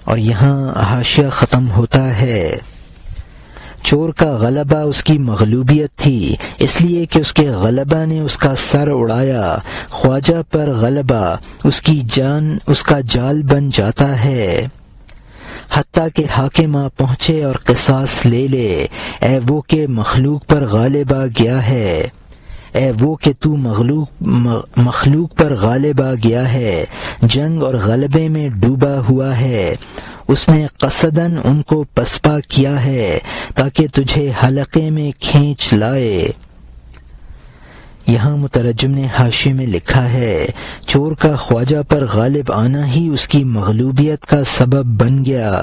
Speaker 1: اور یہاں حاشیہ ختم ہوتا ہے. چور کا غلبہ اس کی مغلوبیت تھی، اس لیے کہ اس کے غلبہ نے اس کا سر اڑایا. خواجہ پر غلبہ اس کی جان اس کا جال بن جاتا ہے، حتیٰ کہ حاکم آ پہنچے اور قصاص لے لے. اے وہ کہ مخلوق پر غالب آ گیا ہے، اے وہ کہ تو مخلوق پر غالب آ گیا ہے، جنگ اور غلبے میں ڈوبا ہوا ہے. اس نے قصداً ان کو پسپا کیا ہے تاکہ تجھے حلقے میں کھینچ لائے. یہاں مترجم نے حاشیے میں لکھا ہے، چور کا خواجہ پر غالب آنا ہی اس کی مغلوبیت کا سبب بن گیا.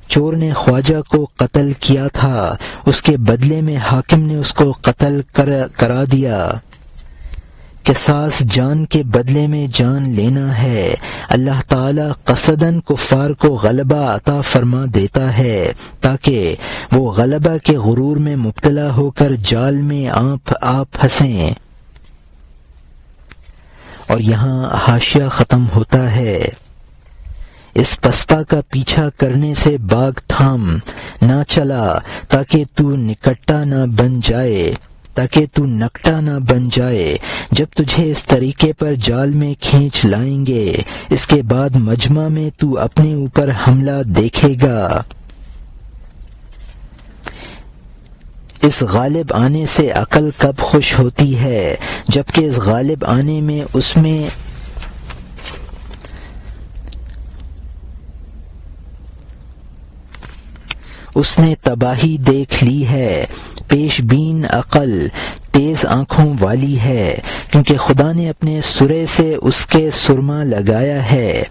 Speaker 1: چور نے خواجہ کو قتل کیا تھا، اس کے بدلے میں حاکم نے اس کو قتل کرا دیا. قصاص جان کے بدلے میں جان لینا ہے. اللہ تعالی قصداً کفار کو غلبہ عطا فرما دیتا ہے تاکہ وہ غلبہ کے غرور میں مبتلا ہو کر جال میں آپ پھنسیں. اور یہاں حاشیہ ختم ہوتا ہے. اس پسپا کا پیچھا کرنے سے باغ تھام نہ چلا تاکہ تو نکٹا نہ بن جائے. جب تجھے اس طریقے پر جال میں کھینچ لائیں گے اس کے بعد مجمع میں تو اپنے اوپر حملہ دیکھے گا. اس غالب آنے سے عقل کب خوش ہوتی ہے جبکہ اس غالب آنے میں اس نے تباہی دیکھ لی ہے. پیش بین عقل تیز آنکھوں والی ہے کیونکہ خدا نے اپنے سرے سے اس کے سرما لگایا ہے.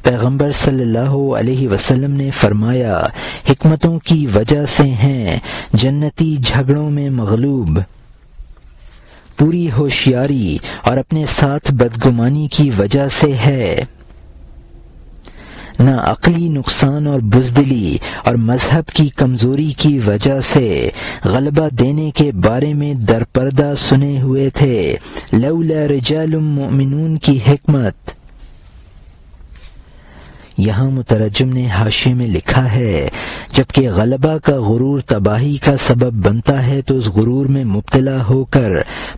Speaker 1: پیغمبر صلی اللہ علیہ وسلم نے فرمایا، حکمتوں کی وجہ سے ہیں جنتی جھگڑوں میں مغلوب. پوری ہوشیاری اور اپنے ساتھ بدگمانی کی وجہ سے ہے. نہ عقلی نقصان اور بزدلی اور مذہب کی کمزوری کی وجہ سے غلبہ دینے کے بارے میں درپردہ سنے ہوئے تھے۔ لولا رجال مؤمنون کی حکمت۔ یہاں مترجم نے حاشیے میں لکھا ہے، جبکہ غلبہ کا غرور تباہی کا سبب بنتا ہے تو اس غرور میں مبتلا ہو کر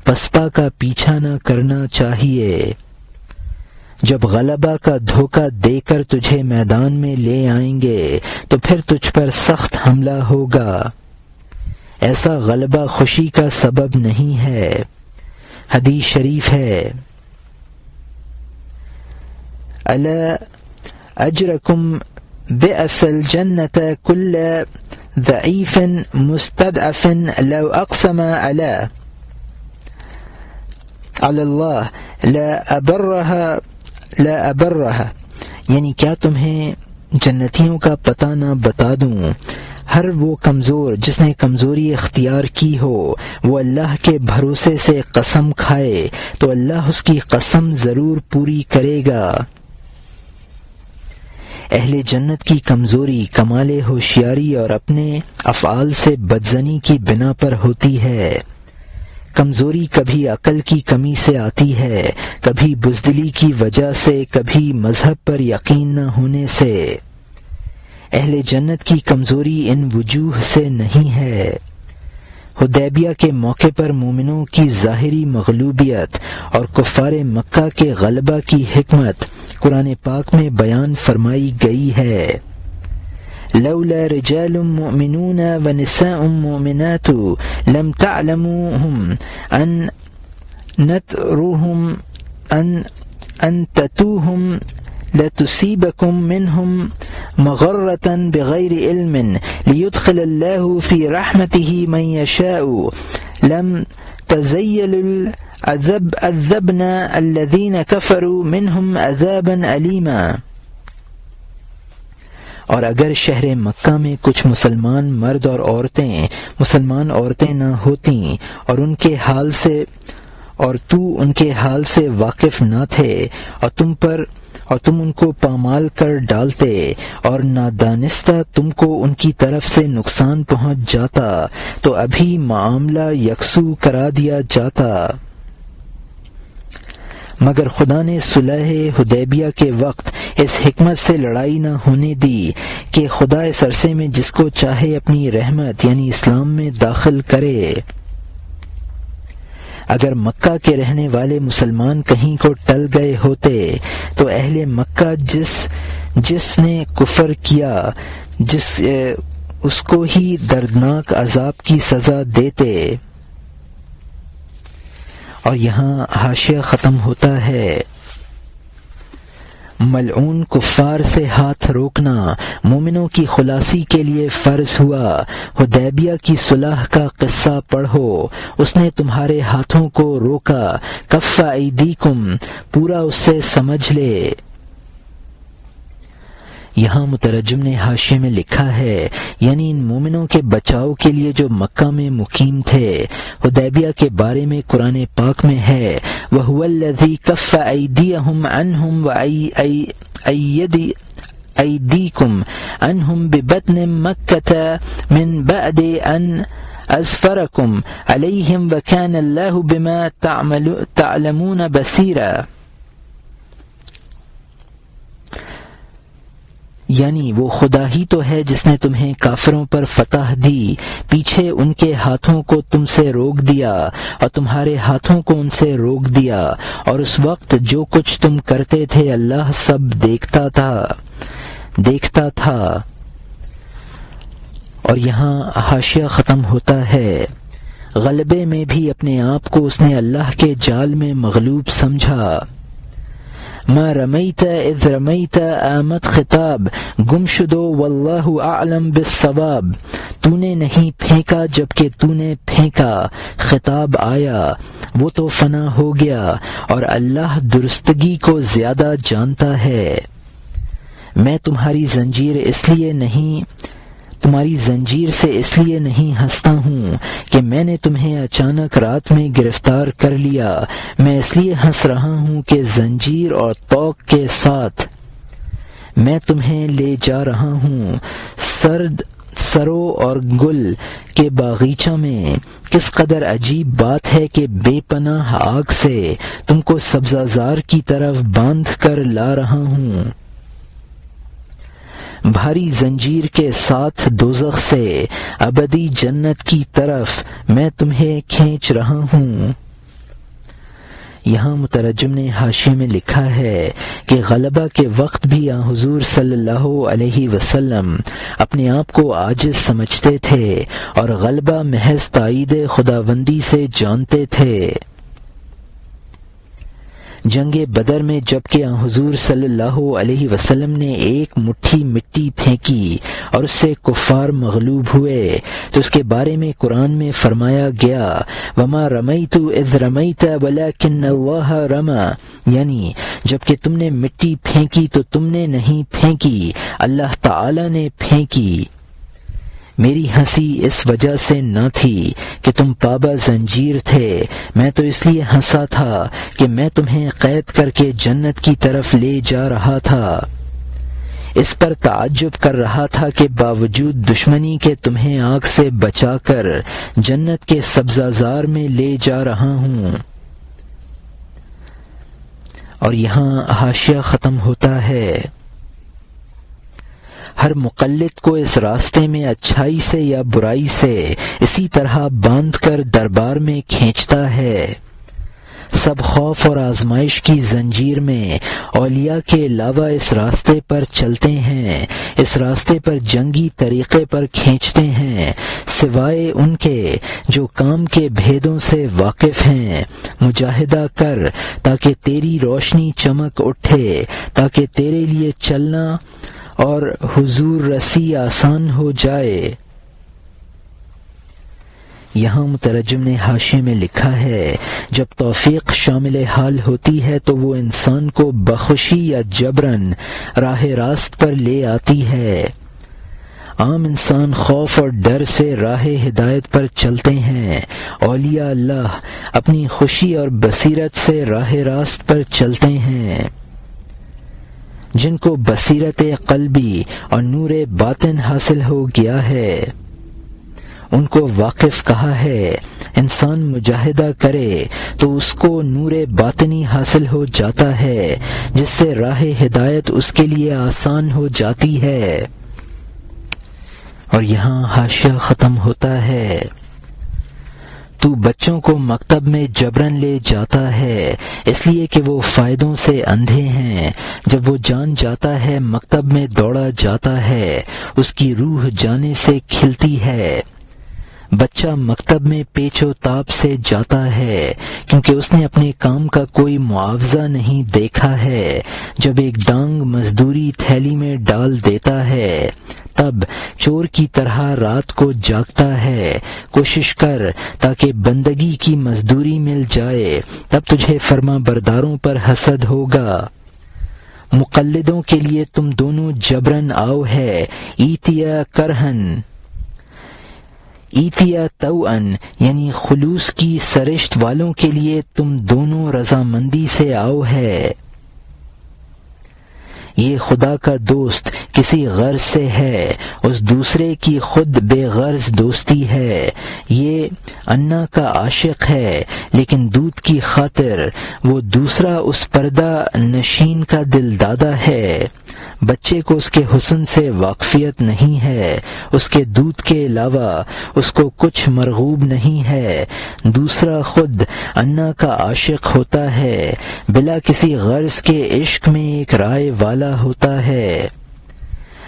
Speaker 1: پسپا کا پیچھا نہ کرنا چاہیے۔ جب غلبہ کا دھوکہ دے کر تجھے میدان میں لے آئیں گے تو پھر تجھ پر سخت حملہ ہوگا۔ ایسا غلبہ خوشی کا سبب نہیں ہے۔ حدیث شریف ہے، الا اجرکم بئس الجنة كل ضعیف مستضعف لو اقسم علی اللہ لا ابرها، یعنی کیا تمہیں جنتیوں کا پتہ نہ بتا دوں؟ ہر وہ کمزور جس نے کمزوری اختیار کی ہو وہ اللہ کے بھروسے سے قسم کھائے تو اللہ اس کی قسم ضرور پوری کرے گا۔ اہل جنت کی کمزوری کمال ہوشیاری اور اپنے افعال سے بدزنی کی بنا پر ہوتی ہے۔ کمزوری کبھی عقل کی کمی سے آتی ہے، کبھی بزدلی کی وجہ سے، کبھی مذہب پر یقین نہ ہونے سے۔ اہل جنت کی کمزوری ان وجوہ سے نہیں ہے۔ حدیبیہ کے موقع پر مومنوں کی ظاہری مغلوبیت اور کفار مکہ کے غلبہ کی حکمت قرآن پاک میں بیان فرمائی گئی ہے۔ لولا رجال مؤمنون ونساء مؤمنات لم تعلموهم ان نتروهم ان تتوهم لتصيبكم منهم مغرة بغير علم ليدخل الله في رحمته من يشاء لم تزيل عذبنا الذين كفروا منهم عذابا أليما۔ اور اگر شہر مکہ میں کچھ مسلمان مرد اور عورتیں مسلمان عورتیں نہ ہوتیں اور تو ان کے حال سے واقف نہ تھے اور تم ان کو پامال کر ڈالتے اور نادانستہ تم کو ان کی طرف سے نقصان پہنچ جاتا تو ابھی معاملہ یکسو کرا دیا جاتا، مگر خدا نے صلح حدیبیہ کے وقت اس حکمت سے لڑائی نہ ہونے دی کہ خدا اس عرصے میں جس کو چاہے اپنی رحمت یعنی اسلام میں داخل کرے۔ اگر مکہ کے رہنے والے مسلمان کہیں کو ٹل گئے ہوتے تو اہل مکہ جس نے کفر کیا اس کو ہی دردناک عذاب کی سزا دیتے۔ اور یہاں حاشیہ ختم ہوتا ہے، ملعون کفار سے ہاتھ روکنا مومنوں کی خلاصی کے لیے فرض ہوا۔ حدیبیہ کی صلح کا قصہ پڑھو، اس نے تمہارے ہاتھوں کو روکا۔ کف ایدیکم پورا اس سے سمجھ لے۔ یہاں مترجم نے حاشیے میں لکھا ہے، یعنی ان مومنوں کے بچاؤ کے لیے جو مکہ میں مقیم تھے۔ حدیبیہ کے بارے میں قرآن پاک میں ہے، وَهُوَ الَّذِي كَفَّ أَيْدِيَهُمْ عَنْهُمْ وَأَيَّدَ أَيْدِيكُمْ عَنْهُمْ بِبَطْنِ مَكَّةَ مِنْ بَعْدِ أَنْ أَظْفَرَكُمْ عَلَيْهِمْ وَكَانَ اللَّهُ بِمَا تَعْلَمُونَ بَصِيرًا۔ یعنی وہ خدا ہی تو ہے جس نے تمہیں کافروں پر فتح دی، پیچھے ان کے ہاتھوں کو تم سے روک دیا اور تمہارے ہاتھوں کو ان سے روک دیا، اور اس وقت جو کچھ تم کرتے تھے اللہ سب دیکھتا تھا۔ اور یہاں حاشیہ ختم ہوتا ہے، غلبے میں بھی اپنے آپ کو اس نے اللہ کے جال میں مغلوب سمجھا۔ ما رمیت اذ رمیت آمد خطاب گم شدو واللہ اعلم بالصواب، تو نے نہیں پھینکا جبکہ تو نے پھینکا، خطاب آیا وہ تو فنا ہو گیا اور اللہ درستگی کو زیادہ جانتا ہے۔ میں تمہاری زنجیر سے اس لیے نہیں ہنستا ہوں کہ میں نے تمہیں اچانک رات میں گرفتار کر لیا، میں اس لیے ہنس رہا ہوں کہ زنجیر اور طوق کے ساتھ میں تمہیں لے جا رہا ہوں سرد سرو اور گل کے باغیچہ میں۔ کس قدر عجیب بات ہے کہ بے پناہ آگ سے تم کو سبزہ زار کی طرف باندھ کر لا رہا ہوں، بھاری زنجیر کے ساتھ دوزخ سے ابدی جنت کی طرف میں تمہیں کھینچ رہا ہوں۔ یہاں مترجم نے حاشیے میں لکھا ہے کہ غلبہ کے وقت بھی حضور صلی اللہ علیہ وسلم اپنے آپ کو عاجز سمجھتے تھے اور غلبہ محض تائید خداوندی سے جانتے تھے۔ جنگ بدر میں جب کہ حضور صلی اللہ علیہ وسلم نے ایک مٹھی مٹی پھینکی اور اس سے کفار مغلوب ہوئے تو اس کے بارے میں قرآن میں فرمایا گیا وما رمیت اذ رمیت ولکن اللہ رمی، یعنی جب کہ تم نے مٹی پھینکی تو تم نے نہیں پھینکی، اللہ تعالی نے پھینکی۔ میری ہنسی اس وجہ سے نہ تھی کہ تم پابہ زنجیر تھے، میں تو اس لیے ہنسا تھا کہ میں تمہیں قید کر کے جنت کی طرف لے جا رہا تھا۔ اس پر تعجب کر رہا تھا کہ باوجود دشمنی کے تمہیں آگ سے بچا کر جنت کے سبزہ زار میں لے جا رہا ہوں۔ اور یہاں حاشیہ ختم ہوتا ہے۔ ہر مقلد کو اس راستے میں اچھائی سے یا برائی سے اسی طرح باندھ کر دربار میں کھینچتا ہے۔ سب خوف اور آزمائش کی زنجیر میں اولیاء کے علاوہ اس راستے پر چلتے ہیں، اس راستے پر جنگی طریقے پر کھینچتے ہیں، سوائے ان کے جو کام کے بھیدوں سے واقف ہیں۔ مجاہدہ کر تاکہ تیری روشنی چمک اٹھے، تاکہ تیرے لیے چلنا اور حضور رسی آسان ہو جائے۔ یہاں مترجم نے حاشیے میں لکھا ہے جب توفیق شامل حال ہوتی ہے تو وہ انسان کو بخوشی یا جبراً راہ راست پر لے آتی ہے۔ عام انسان خوف اور ڈر سے راہ ہدایت پر چلتے ہیں، اولیاء اللہ اپنی خوشی اور بصیرت سے راہ راست پر چلتے ہیں۔ جن کو بصیرت قلبی اور نور باطن حاصل ہو گیا ہے ان کو واقف کہا ہے۔ انسان مجاہدہ کرے تو اس کو نور باطنی حاصل ہو جاتا ہے جس سے راہ ہدایت اس کے لیے آسان ہو جاتی ہے۔ اور یہاں حاشیہ ختم ہوتا ہے۔ تو بچوں کو مکتب میں جبرن لے جاتا ہے اس لیے کہ وہ فائدوں سے اندھے ہیں، جب وہ جان جاتا ہے مکتب میں دوڑا جاتا ہے، اس کی روح جانے سے کھلتی ہے۔ بچہ مکتب میں پیچ و تاب سے جاتا ہے کیونکہ اس نے اپنے کام کا کوئی معاوضہ نہیں دیکھا ہے۔ جب ایک ڈانگ مزدوری تھیلی میں ڈال دیتا ہے تب چور کی طرح رات کو جاگتا ہے۔ کوشش کر تاکہ بندگی کی مزدوری مل جائے، تب تجھے فرما برداروں پر حسد ہوگا۔ مقلدوں کے لیے تم دونوں جبرن آؤ ہے، ایتیا کرہن ایتیا توأن، یعنی خلوص کی سرشت والوں کے لیے تم دونوں رضامندی سے آؤ ہے۔ یہ خدا کا دوست کسی غرض سے ہے، اس دوسرے کی خود بے غرض دوستی ہے۔ یہ انا کا عاشق ہے لیکن دودھ کی خاطر وہ دوسرا اس پردہ نشین کا دل دادا ہے۔ بچے کو اس کے حسن سے واقفیت نہیں ہے، اس کے دودھ کے علاوہ اس کو کچھ مرغوب نہیں ہے۔ دوسرا خود انا کا عاشق ہوتا ہے، بلا کسی غرض کے عشق میں ایک رائے والا ہوتا ہے۔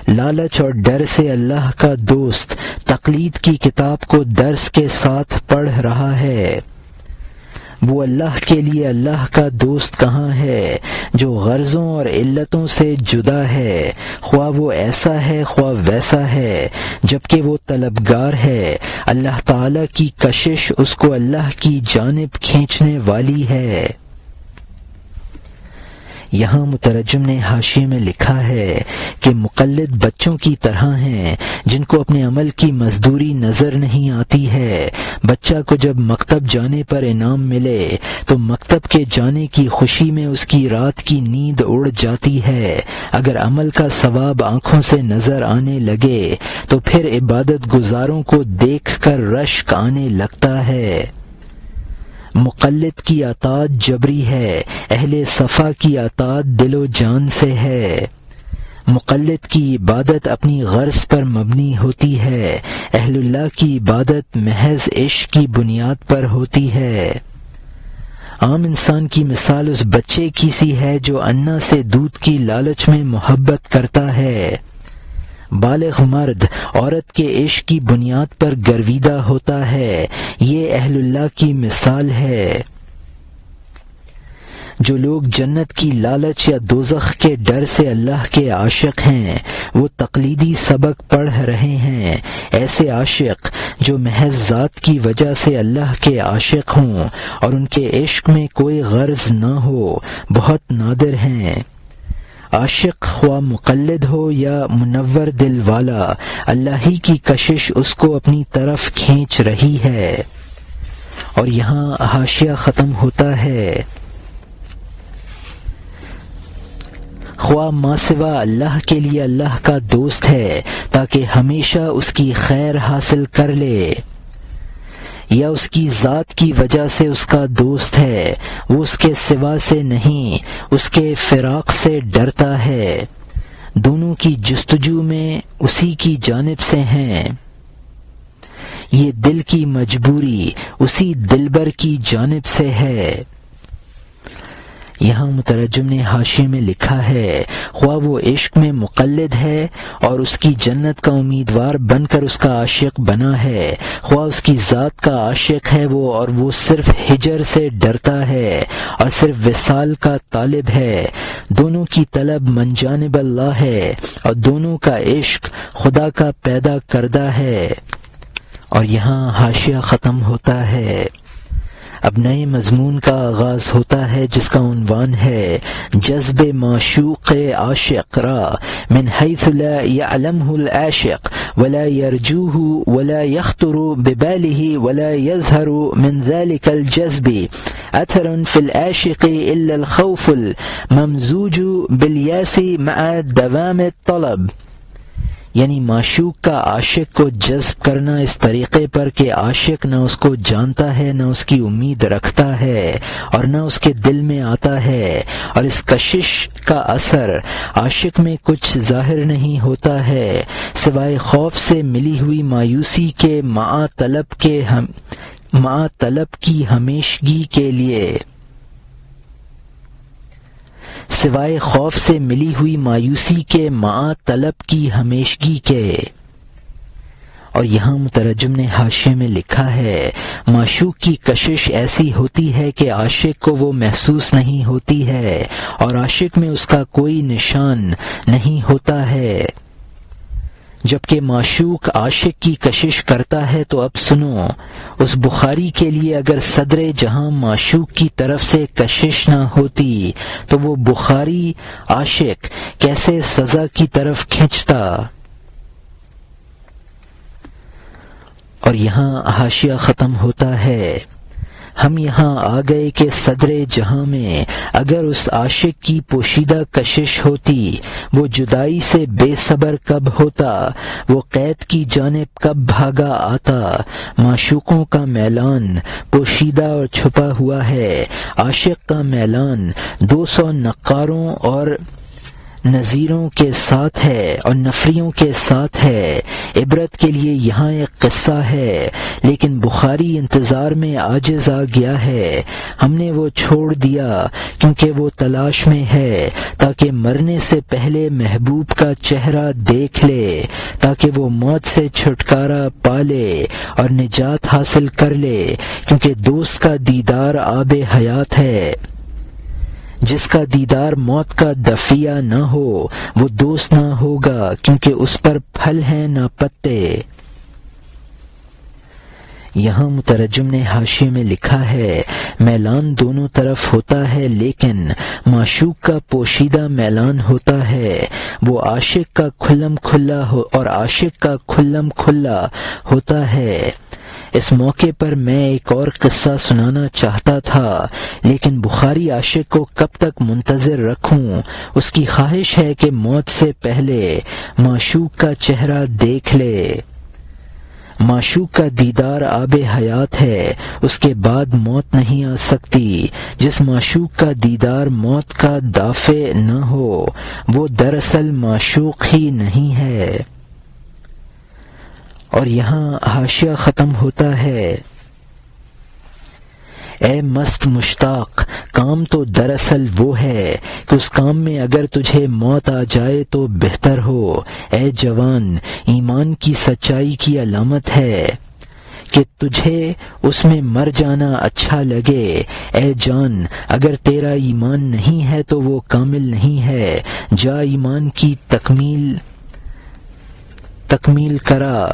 Speaker 1: لالچ اور ڈر سے اللہ کا دوست تقلید کی کتاب کو درس کے ساتھ پڑھ رہا ہے۔ وہ اللہ کے لیے اللہ کا دوست کہاں ہے جو غرضوں اور علتوں سے جدا ہے، خواہ وہ ایسا ہے خواہ ویسا ہے، جبکہ وہ طلبگار ہے۔ اللہ تعالی کی کشش اس کو اللہ کی جانب کھینچنے والی ہے۔ یہاں مترجم نے حاشیے میں لکھا ہے کہ مقلد بچوں کی طرح ہیں جن کو اپنے عمل کی مزدوری نظر نہیں آتی ہے۔ بچہ کو جب مکتب جانے پر انعام ملے تو مکتب کے جانے کی خوشی میں اس کی رات کی نیند اڑ جاتی ہے۔ اگر عمل کا ثواب آنکھوں سے نظر آنے لگے تو پھر عبادت گزاروں کو دیکھ کر رشک آنے لگتا ہے۔ مقلد کی اطاعت جبری ہے، اہل صفا کی اطاعت دل و جان سے ہے۔ مقلد کی عبادت اپنی غرض پر مبنی ہوتی ہے، اہل اللہ کی عبادت محض عشق کی بنیاد پر ہوتی ہے۔ عام انسان کی مثال اس بچے کی سی ہے جو انا سے دودھ کی لالچ میں محبت کرتا ہے۔ بالغ مرد عورت کے عشق کی بنیاد پر گرویدہ ہوتا ہے، یہ اہل اللہ کی مثال ہے۔ جو لوگ جنت کی لالچ یا دوزخ کے ڈر سے اللہ کے عاشق ہیں وہ تقلیدی سبق پڑھ رہے ہیں۔ ایسے عاشق جو محض ذات کی وجہ سے اللہ کے عاشق ہوں اور ان کے عشق میں کوئی غرض نہ ہو بہت نادر ہیں۔ عاشق خواہ مقلد ہو یا منور دل والا، اللہ ہی کی کشش اس کو اپنی طرف کھینچ رہی ہے۔ اور یہاں حاشیہ ختم ہوتا ہے۔ خواہ ما سوا اللہ کے لیے اللہ کا دوست ہے تاکہ ہمیشہ اس کی خیر حاصل کر لے، یا اس کی ذات کی وجہ سے اس کا دوست ہے، وہ اس کے سوا سے نہیں، اس کے فراق سے ڈرتا ہے، دونوں کی جستجو میں اسی کی جانب سے ہیں، یہ دل کی مجبوری اسی دلبر کی جانب سے ہے۔ یہاں مترجم نے حاشیے میں لکھا ہے خواہ وہ عشق میں مقلد ہے اور اس کی جنت کا امیدوار بن کر اس کا عاشق بنا ہے، خواہ اس کی ذات کا عاشق ہے وہ اور وہ صرف ہجر سے ڈرتا ہے اور صرف وصال کا طالب ہے، دونوں کی طلب من جانب اللہ ہے اور دونوں کا عشق خدا کا پیدا کردہ ہے۔ اور یہاں حاشیہ ختم ہوتا ہے۔ اب نئے مضمون کا آغاز ہوتا ہے جس کا عنوان ہے جذب معشوق عاشق را من حیث لا يعلمه العاشق ولا يرجوه ولا يخطر بباله ولا يظهر من ذلك الجذب اثر في العاشق الا الخوف الممزوج بالياس مع دوام الطلب، یعنی معشوق کا عاشق کو جذب کرنا اس طریقے پر کہ عاشق نہ اس کو جانتا ہے نہ اس کی امید رکھتا ہے اور نہ اس کے دل میں آتا ہے، اور اس کشش کا اثر عاشق میں کچھ ظاہر نہیں ہوتا ہے سوائے خوف سے ملی ہوئی مایوسی کے مع طلب کی ہمیشگی کے لیے، سوائے خوف سے ملی ہوئی مایوسی کے مع طلب کی ہمیشگی کے۔ اور یہاں مترجم نے حاشیے میں لکھا ہے معشوق کی کشش ایسی ہوتی ہے کہ عاشق کو وہ محسوس نہیں ہوتی ہے اور عاشق میں اس کا کوئی نشان نہیں ہوتا ہے، جبکہ معشوق عاشق کی کشش کرتا ہے۔ تو اب سنو، اس بخاری کے لیے اگر صدر جہاں معشوق کی طرف سے کشش نہ ہوتی تو وہ بخاری عاشق کیسے سزا کی طرف کھنچتا۔ اور یہاں حاشیہ ختم ہوتا ہے۔ ہم یہاں آ گئے کہ صدر جہاں میں اگر اس عاشق کی پوشیدہ کشش ہوتی، وہ جدائی سے بے صبر کب ہوتا، وہ قید کی جانب کب بھاگا آتا۔ معشوقوں کا میلان پوشیدہ اور چھپا ہوا ہے، عاشق کا میلان 200 نقاروں اور نظیروں کے ساتھ ہے اور نفریوں کے ساتھ ہے۔ عبرت کے لیے یہاں ایک قصہ ہے، لیکن بخاری انتظار میں عاجز آ گیا ہے، ہم نے وہ چھوڑ دیا کیونکہ وہ تلاش میں ہے تاکہ مرنے سے پہلے محبوب کا چہرہ دیکھ لے، تاکہ وہ موت سے چھٹکارا پا لے اور نجات حاصل کر لے، کیونکہ دوست کا دیدار آب حیات ہے، جس کا دیدار موت کا دفیہ نہ ہو وہ دوست نہ ہوگا، کیونکہ اس پر پھل ہیں نہ پتے۔ یہاں مترجم نے حاشیے میں لکھا ہے، میلان دونوں طرف ہوتا ہے لیکن معشوق کا پوشیدہ میلان ہوتا ہے، وہ عاشق کا کھلم کھلا اور عاشق کا کھلم کھلا ہوتا ہے۔ اس موقع پر میں ایک اور قصہ سنانا چاہتا تھا لیکن بخاری عاشق کو کب تک منتظر رکھوں، اس کی خواہش ہے کہ موت سے پہلے معشوق کا چہرہ دیکھ لے۔ معشوق کا دیدار آب حیات ہے، اس کے بعد موت نہیں آ سکتی۔ جس معشوق کا دیدار موت کا دافع نہ ہو وہ دراصل معشوق ہی نہیں ہے۔ اور یہاں حاشیہ ختم ہوتا ہے، اے مست مشتاق، کام تو دراصل وہ ہے کہ اس کام میں اگر تجھے موت آ جائے تو بہتر ہو۔ اے جوان، ایمان کی سچائی کی علامت ہے کہ تجھے اس میں مر جانا اچھا لگے۔ اے جان، اگر تیرا ایمان نہیں ہے تو وہ کامل نہیں ہے، جا ایمان کی تکمیل کرا۔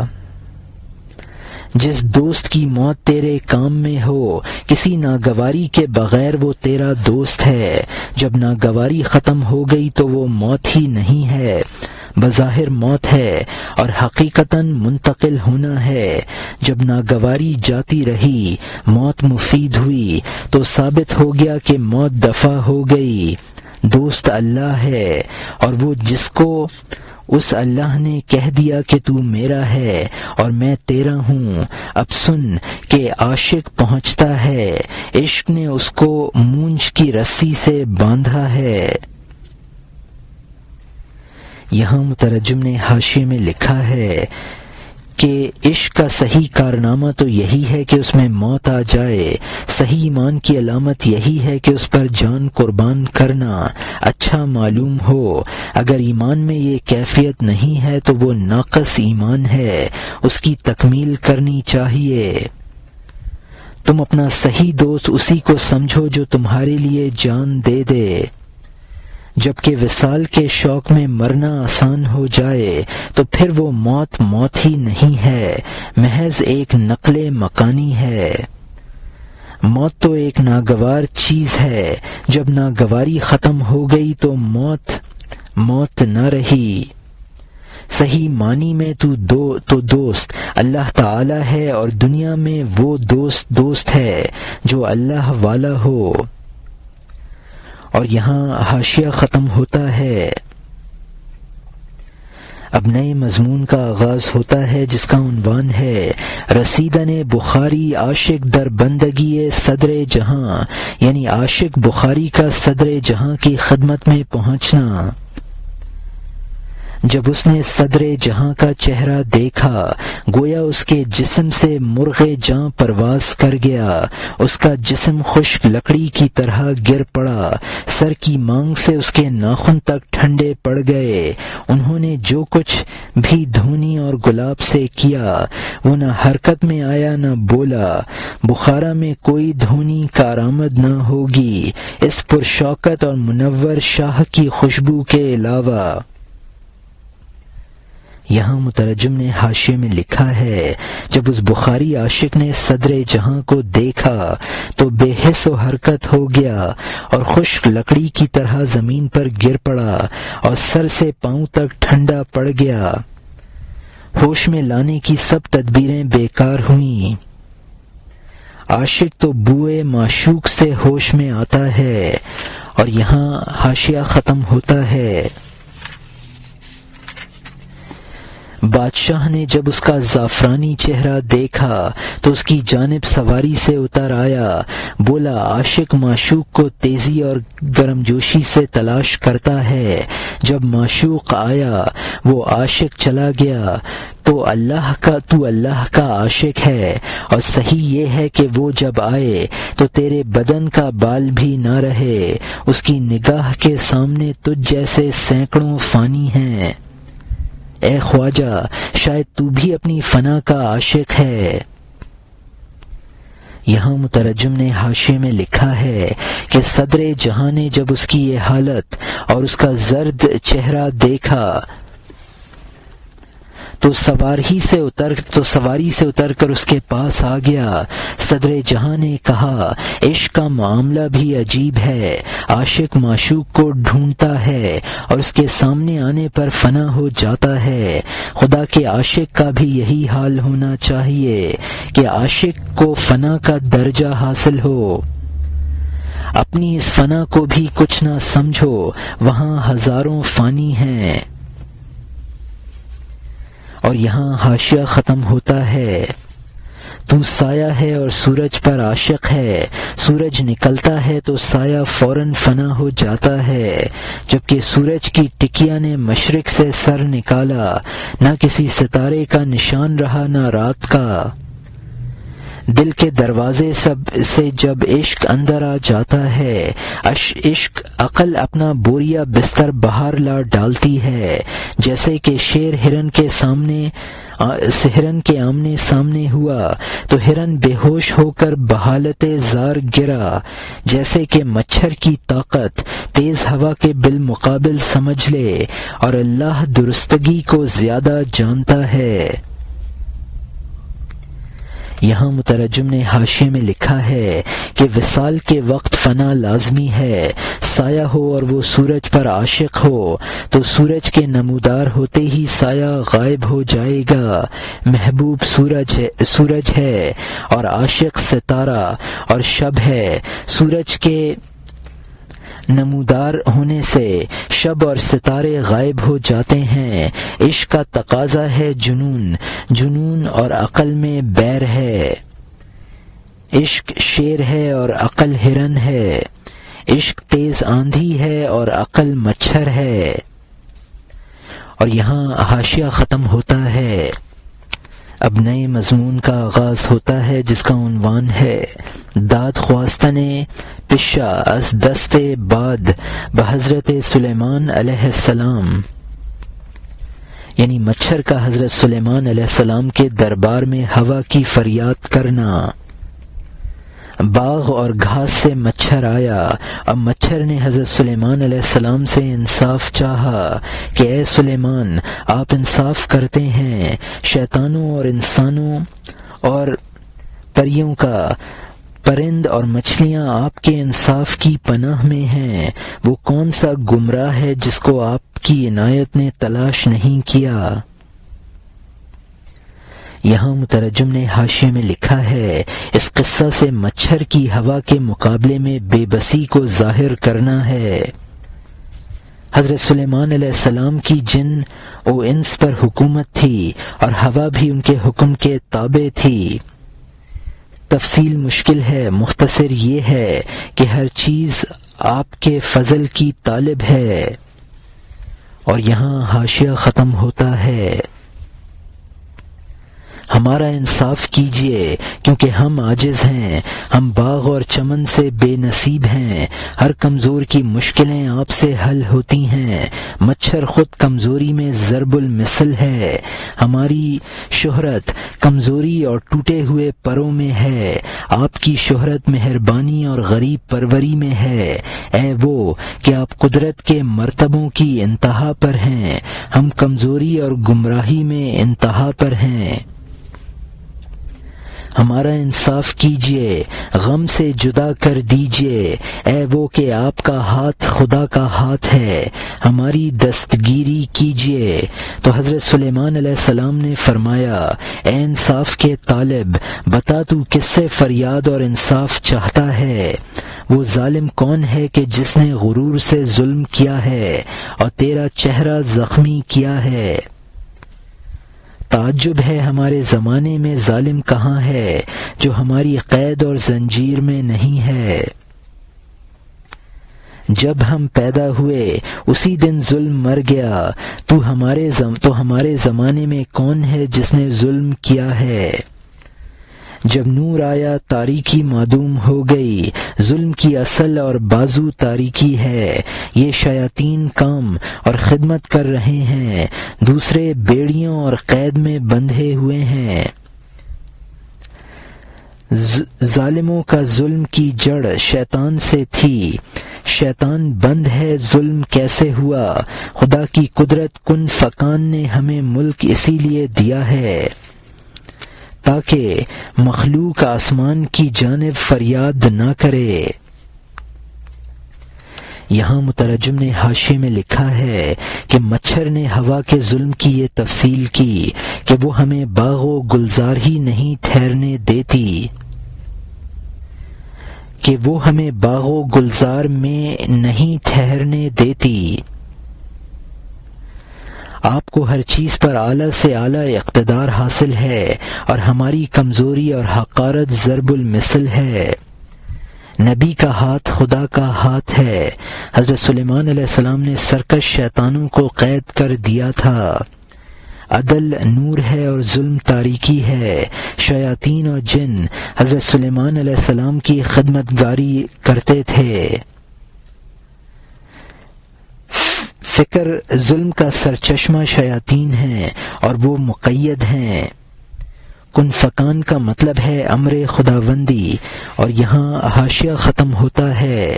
Speaker 1: جس دوست کی موت تیرے کام میں ہو، کسی ناگواری کے بغیر وہ تیرا دوست ہے۔ جب ناگواری ختم ہو گئی تو وہ موت ہی نہیں ہے، بظاہر موت ہے اور حقیقتاً منتقل ہونا ہے۔ جب ناگواری جاتی رہی، موت مفید ہوئی تو ثابت ہو گیا کہ موت دفع ہو گئی۔ دوست اللہ ہے اور وہ جس کو اس اللہ نے کہہ دیا کہ تو میرا ہے اور میں تیرا ہوں۔ اب سن کہ عاشق پہنچتا ہے، عشق نے اس کو مونج کی رسی سے باندھا ہے۔ یہاں مترجم نے حاشیے میں لکھا ہے کہ عشق کا صحیح کارنامہ تو یہی ہے کہ اس میں موت آ جائے، صحیح ایمان کی علامت یہی ہے کہ اس پر جان قربان کرنا اچھا معلوم ہو۔ اگر ایمان میں یہ کیفیت نہیں ہے تو وہ ناقص ایمان ہے، اس کی تکمیل کرنی چاہیے۔ تم اپنا صحیح دوست اسی کو سمجھو جو تمہارے لیے جان دے دے۔ جبکہ وصال کے شوق میں مرنا آسان ہو جائے تو پھر وہ موت ہی نہیں ہے، محض ایک نقل مکانی ہے۔ موت تو ایک ناگوار چیز ہے، جب ناگواری ختم ہو گئی تو موت نہ رہی۔ صحیح معنی میں تو دوست اللہ تعالی ہے اور دنیا میں وہ دوست ہے جو اللہ والا ہو۔ اور یہاں حاشیہ ختم ہوتا ہے۔ اب نئے مضمون کا آغاز ہوتا ہے جس کا عنوان ہے رسیدن بخاری عاشق در بندگی صدر جہاں، یعنی عاشق بخاری کا صدر جہاں کی خدمت میں پہنچنا۔ جب اس نے صدر جہاں کا چہرہ دیکھا گویا اس کے جسم سے مرغ جاں پرواز کر گیا، اس کا جسم خشک لکڑی کی طرح گر پڑا، سر کی مانگ سے اس کے ناخن تک ٹھنڈے پڑ گئے۔ انہوں نے جو کچھ بھی دھونی اور گلاب سے کیا وہ نہ حرکت میں آیا نہ بولا۔ بخارا میں کوئی دھونی کارآمد نہ ہوگی اس پرشوکت اور منور شاہ کی خوشبو کے علاوہ۔ یہاں مترجم نے حاشیے میں لکھا ہے جب اس بخاری عاشق نے صدر جہاں کو دیکھا تو بے حس و حرکت ہو گیا اور خشک لکڑی کی طرح زمین پر گر پڑا اور سر سے پاؤں تک ٹھنڈا پڑ گیا۔ ہوش میں لانے کی سب تدبیریں بیکار ہوئیں۔ عاشق تو بوئے معشوق سے ہوش میں آتا ہے۔ اور یہاں حاشیہ ختم ہوتا ہے۔ بادشاہ نے جب اس کا زعفرانی چہرہ دیکھا تو اس کی جانب سواری سے اتر آیا، بولا عاشق معشوق کو تیزی اور گرمجوشی سے تلاش کرتا ہے، جب معشوق آیا وہ عاشق چلا گیا تو اللہ کا عاشق ہے، اور صحیح یہ ہے کہ وہ جب آئے تو تیرے بدن کا بال بھی نہ رہے، اس کی نگاہ کے سامنے تجھ جیسے سینکڑوں فانی ہیں۔ اے خواجہ شاید تو بھی اپنی فنا کا عاشق ہے۔ یہاں مترجم نے حاشیے میں لکھا ہے کہ صدر جہاں نے جب اس کی یہ حالت اور اس کا زرد چہرہ دیکھا تو سواری سے اتر کر اس کے پاس آ گیا۔ صدر جہاں نے کہا، عشق کا معاملہ بھی عجیب ہے، عاشق معشوق کو ڈھونڈتا ہے اور اس کے سامنے آنے پر فنا ہو جاتا ہے۔ خدا کے عاشق کا بھی یہی حال ہونا چاہیے کہ عاشق کو فنا کا درجہ حاصل ہو۔ اپنی اس فنا کو بھی کچھ نہ سمجھو، وہاں ہزاروں فانی ہیں۔ اور یہاں حاشیہ ختم ہوتا ہے۔ تو سایہ ہے اور سورج پر عاشق ہے، سورج نکلتا ہے تو سایہ فوراً فنا ہو جاتا ہے، جبکہ سورج کی ٹکیا نے مشرق سے سر نکالا، نہ کسی ستارے کا نشان رہا نہ رات کا۔ دل کے دروازے سے جب عشق اندر آ جاتا ہے، عشق عقل اپنا بوریا بستر باہر لا ڈالتی ہے، جیسے کہ شیر ہرن کے آمنے سامنے ہوا تو ہرن بے ہوش ہو کر بحالت زار گرا، جیسے کہ مچھر کی طاقت تیز ہوا کے بالمقابل سمجھ لے، اور اللہ درستگی کو زیادہ جانتا ہے۔ یہاں مترجم نے حاشیے میں لکھا ہے کہ وصال کے وقت فنا لازمی ہے، سایہ ہو اور وہ سورج پر عاشق ہو تو سورج کے نمودار ہوتے ہی سایہ غائب ہو جائے گا۔ محبوب سورج ہے اور عاشق ستارہ اور شب ہے، سورج کے نمودار ہونے سے شب اور ستارے غائب ہو جاتے ہیں۔ عشق کا تقاضا ہے جنون اور عقل میں بیر ہے۔ عشق شیر ہے اور عقل ہرن ہے، عشق تیز آندھی ہے اور عقل مچھر ہے۔ اور یہاں حاشیہ ختم ہوتا ہے۔ اب نئے مضمون کا آغاز ہوتا ہے جس کا عنوان ہے داد خواستن پشا از دست باد بحضرت سلیمان علیہ السلام، یعنی مچھر کا حضرت سلیمان علیہ السلام کے دربار میں ہوا کی فریاد کرنا۔ باغ اور گھاس سے مچھر آیا، اب مچھر نے حضرت سلیمان علیہ السلام سے انصاف چاہا کہ اے سلیمان، آپ انصاف کرتے ہیں، شیطانوں اور انسانوں اور پریوں کا، پرند اور مچھلیاں آپ کے انصاف کی پناہ میں ہیں، وہ کون سا گمراہ ہے جس کو آپ کی عنایت نے تلاش نہیں کیا۔ یہاں مترجم نے حاشیے میں لکھا ہے، اس قصہ سے مچھر کی ہوا کے مقابلے میں بے بسی کو ظاہر کرنا ہے۔ حضرت سلیمان علیہ السلام کی جن و انس پر حکومت تھی اور ہوا بھی ان کے حکم کے تابع تھی۔ تفصیل مشکل ہے، مختصر یہ ہے کہ ہر چیز آپ کے فضل کی طالب ہے۔ اور یہاں حاشیہ ختم ہوتا ہے۔ ہمارا انصاف کیجیے کیونکہ ہم عاجز ہیں، ہم باغ اور چمن سے بے نصیب ہیں، ہر کمزور کی مشکلیں آپ سے حل ہوتی ہیں، مچھر خود کمزوری میں ضرب المثل ہے، ہماری شہرت کمزوری اور ٹوٹے ہوئے پروں میں ہے، آپ کی شہرت مہربانی اور غریب پروری میں ہے، اے وہ کہ آپ قدرت کے مرتبوں کی انتہا پر ہیں، ہم کمزوری اور گمراہی میں انتہا پر ہیں۔ ہمارا انصاف کیجیے، غم سے جدا کر دیجیے، اے وہ کہ آپ کا ہاتھ خدا کا ہاتھ ہے، ہماری دستگیری کیجیے۔ تو حضرت سلیمان علیہ السلام نے فرمایا، اے انصاف کے طالب، بتا تو کس سے فریاد اور انصاف چاہتا ہے؟ وہ ظالم کون ہے کہ جس نے غرور سے ظلم کیا ہے اور تیرا چہرہ زخمی کیا ہے؟ تعجب ہے ہمارے زمانے میں ظالم کہاں ہے جو ہماری قید اور زنجیر میں نہیں ہے۔ جب ہم پیدا ہوئے اسی دن ظلم مر گیا، تو ہمارے زمانے میں کون ہے جس نے ظلم کیا ہے؟ جب نور آیا تاریکی معدوم ہو گئی، ظلم کی اصل اور بازو تاریکی ہے، یہ شیاطین کام اور خدمت کر رہے ہیں، دوسرے بیڑیوں اور قید میں بندھے ہوئے ہیں۔ ظالموں کا ظلم کی جڑ شیطان سے تھی، شیطان بند ہے ظلم کیسے ہوا، خدا کی قدرت کن فکان نے ہمیں ملک اسی لیے دیا ہے تاکہ مخلوق آسمان کی جانب فریاد نہ کرے۔ یہاں مترجم نے حاشیے میں لکھا ہے کہ مچھر نے ہوا کے ظلم کی یہ تفصیل کی کہ وہ ہمیں باغ و گلزار ہی نہیں ٹھہرنے دیتی، کہ وہ ہمیں باغ و گلزار میں نہیں ٹھہرنے دیتی۔ آپ کو ہر چیز پر اعلیٰ سے اعلیٰ اقتدار حاصل ہے اور ہماری کمزوری اور حقارت ضرب المثل ہے۔ نبی کا ہاتھ خدا کا ہاتھ ہے۔ حضرت سلیمان علیہ السلام نے سرکش شیطانوں کو قید کر دیا تھا۔ عدل نور ہے اور ظلم تاریکی ہے۔ شیاطین اور جن حضرت سلیمان علیہ السلام کی خدمت گاری کرتے تھے۔ فکر ظلم کا سرچشمہ شیاطین ہیں اور وہ مقید ہیں۔ کن فکان کا مطلب ہے امر خداوندی، اور یہاں حاشیہ ختم ہوتا ہے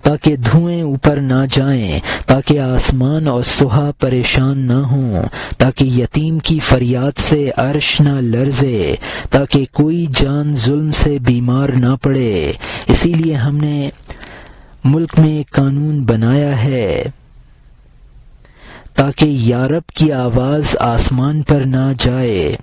Speaker 1: تاکہ دھوئیں اوپر نہ جائیں، تاکہ آسمان اور سہا پریشان نہ ہوں، تاکہ یتیم کی فریاد سے عرش نہ لرزے، تاکہ کوئی جان ظلم سے بیمار نہ پڑے۔ اسی لیے ہم نے ملک میں ایک قانون بنایا ہے تاکہ یارب کی آواز آسمان پر نہ جائے۔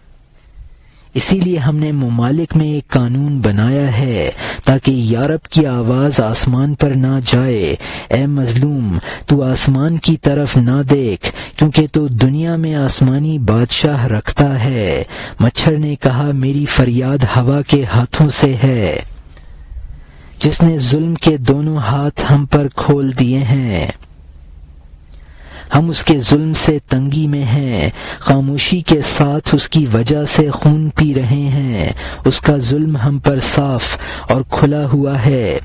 Speaker 1: اسی لیے ہم نے ممالک میں ایک قانون بنایا ہے تاکہ یارب کی آواز آسمان پر نہ جائے۔ اے مظلوم، تو آسمان کی طرف نہ دیکھ، کیونکہ تو دنیا میں آسمانی بادشاہ رکھتا ہے۔ مچھر نے کہا میری فریاد ہوا کے ہاتھوں سے ہے، جس نے ظلم کے دونوں ہاتھ ہم پر کھول دیے ہیں۔ ہم اس کے ظلم سے تنگی میں ہیں، خاموشی کے ساتھ اس کی وجہ سے خون پی رہے ہیں۔ اس کا ظلم ہم پر صاف اور کھلا ہوا ہے،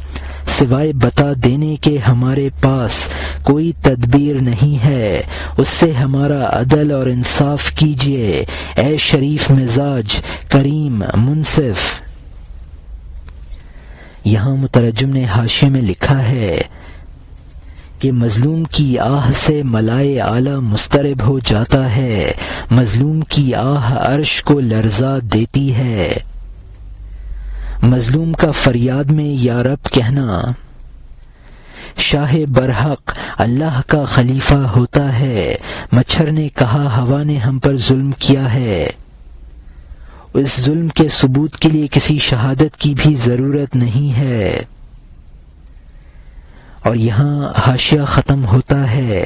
Speaker 1: سوائے بتا دینے کے ہمارے پاس کوئی تدبیر نہیں ہے۔ اس سے ہمارا عدل اور انصاف کیجیے، اے شریف مزاج، کریم، منصف۔ یہاں مترجم نے حاشیے میں لکھا ہے کہ مظلوم کی آہ سے ملائے اعلیٰ مضطرب ہو جاتا ہے، مظلوم کی آہ عرش کو لرزا دیتی ہے۔ مظلوم کا فریاد میں یا رب کہنا شاہ برحق اللہ کا خلیفہ ہوتا ہے۔ مچھر نے کہا ہوا نے ہم پر ظلم کیا ہے، اس ظلم کے ثبوت کے لیے کسی شہادت کی بھی ضرورت نہیں ہے۔ اور یہاں حاشیہ ختم ہوتا ہے۔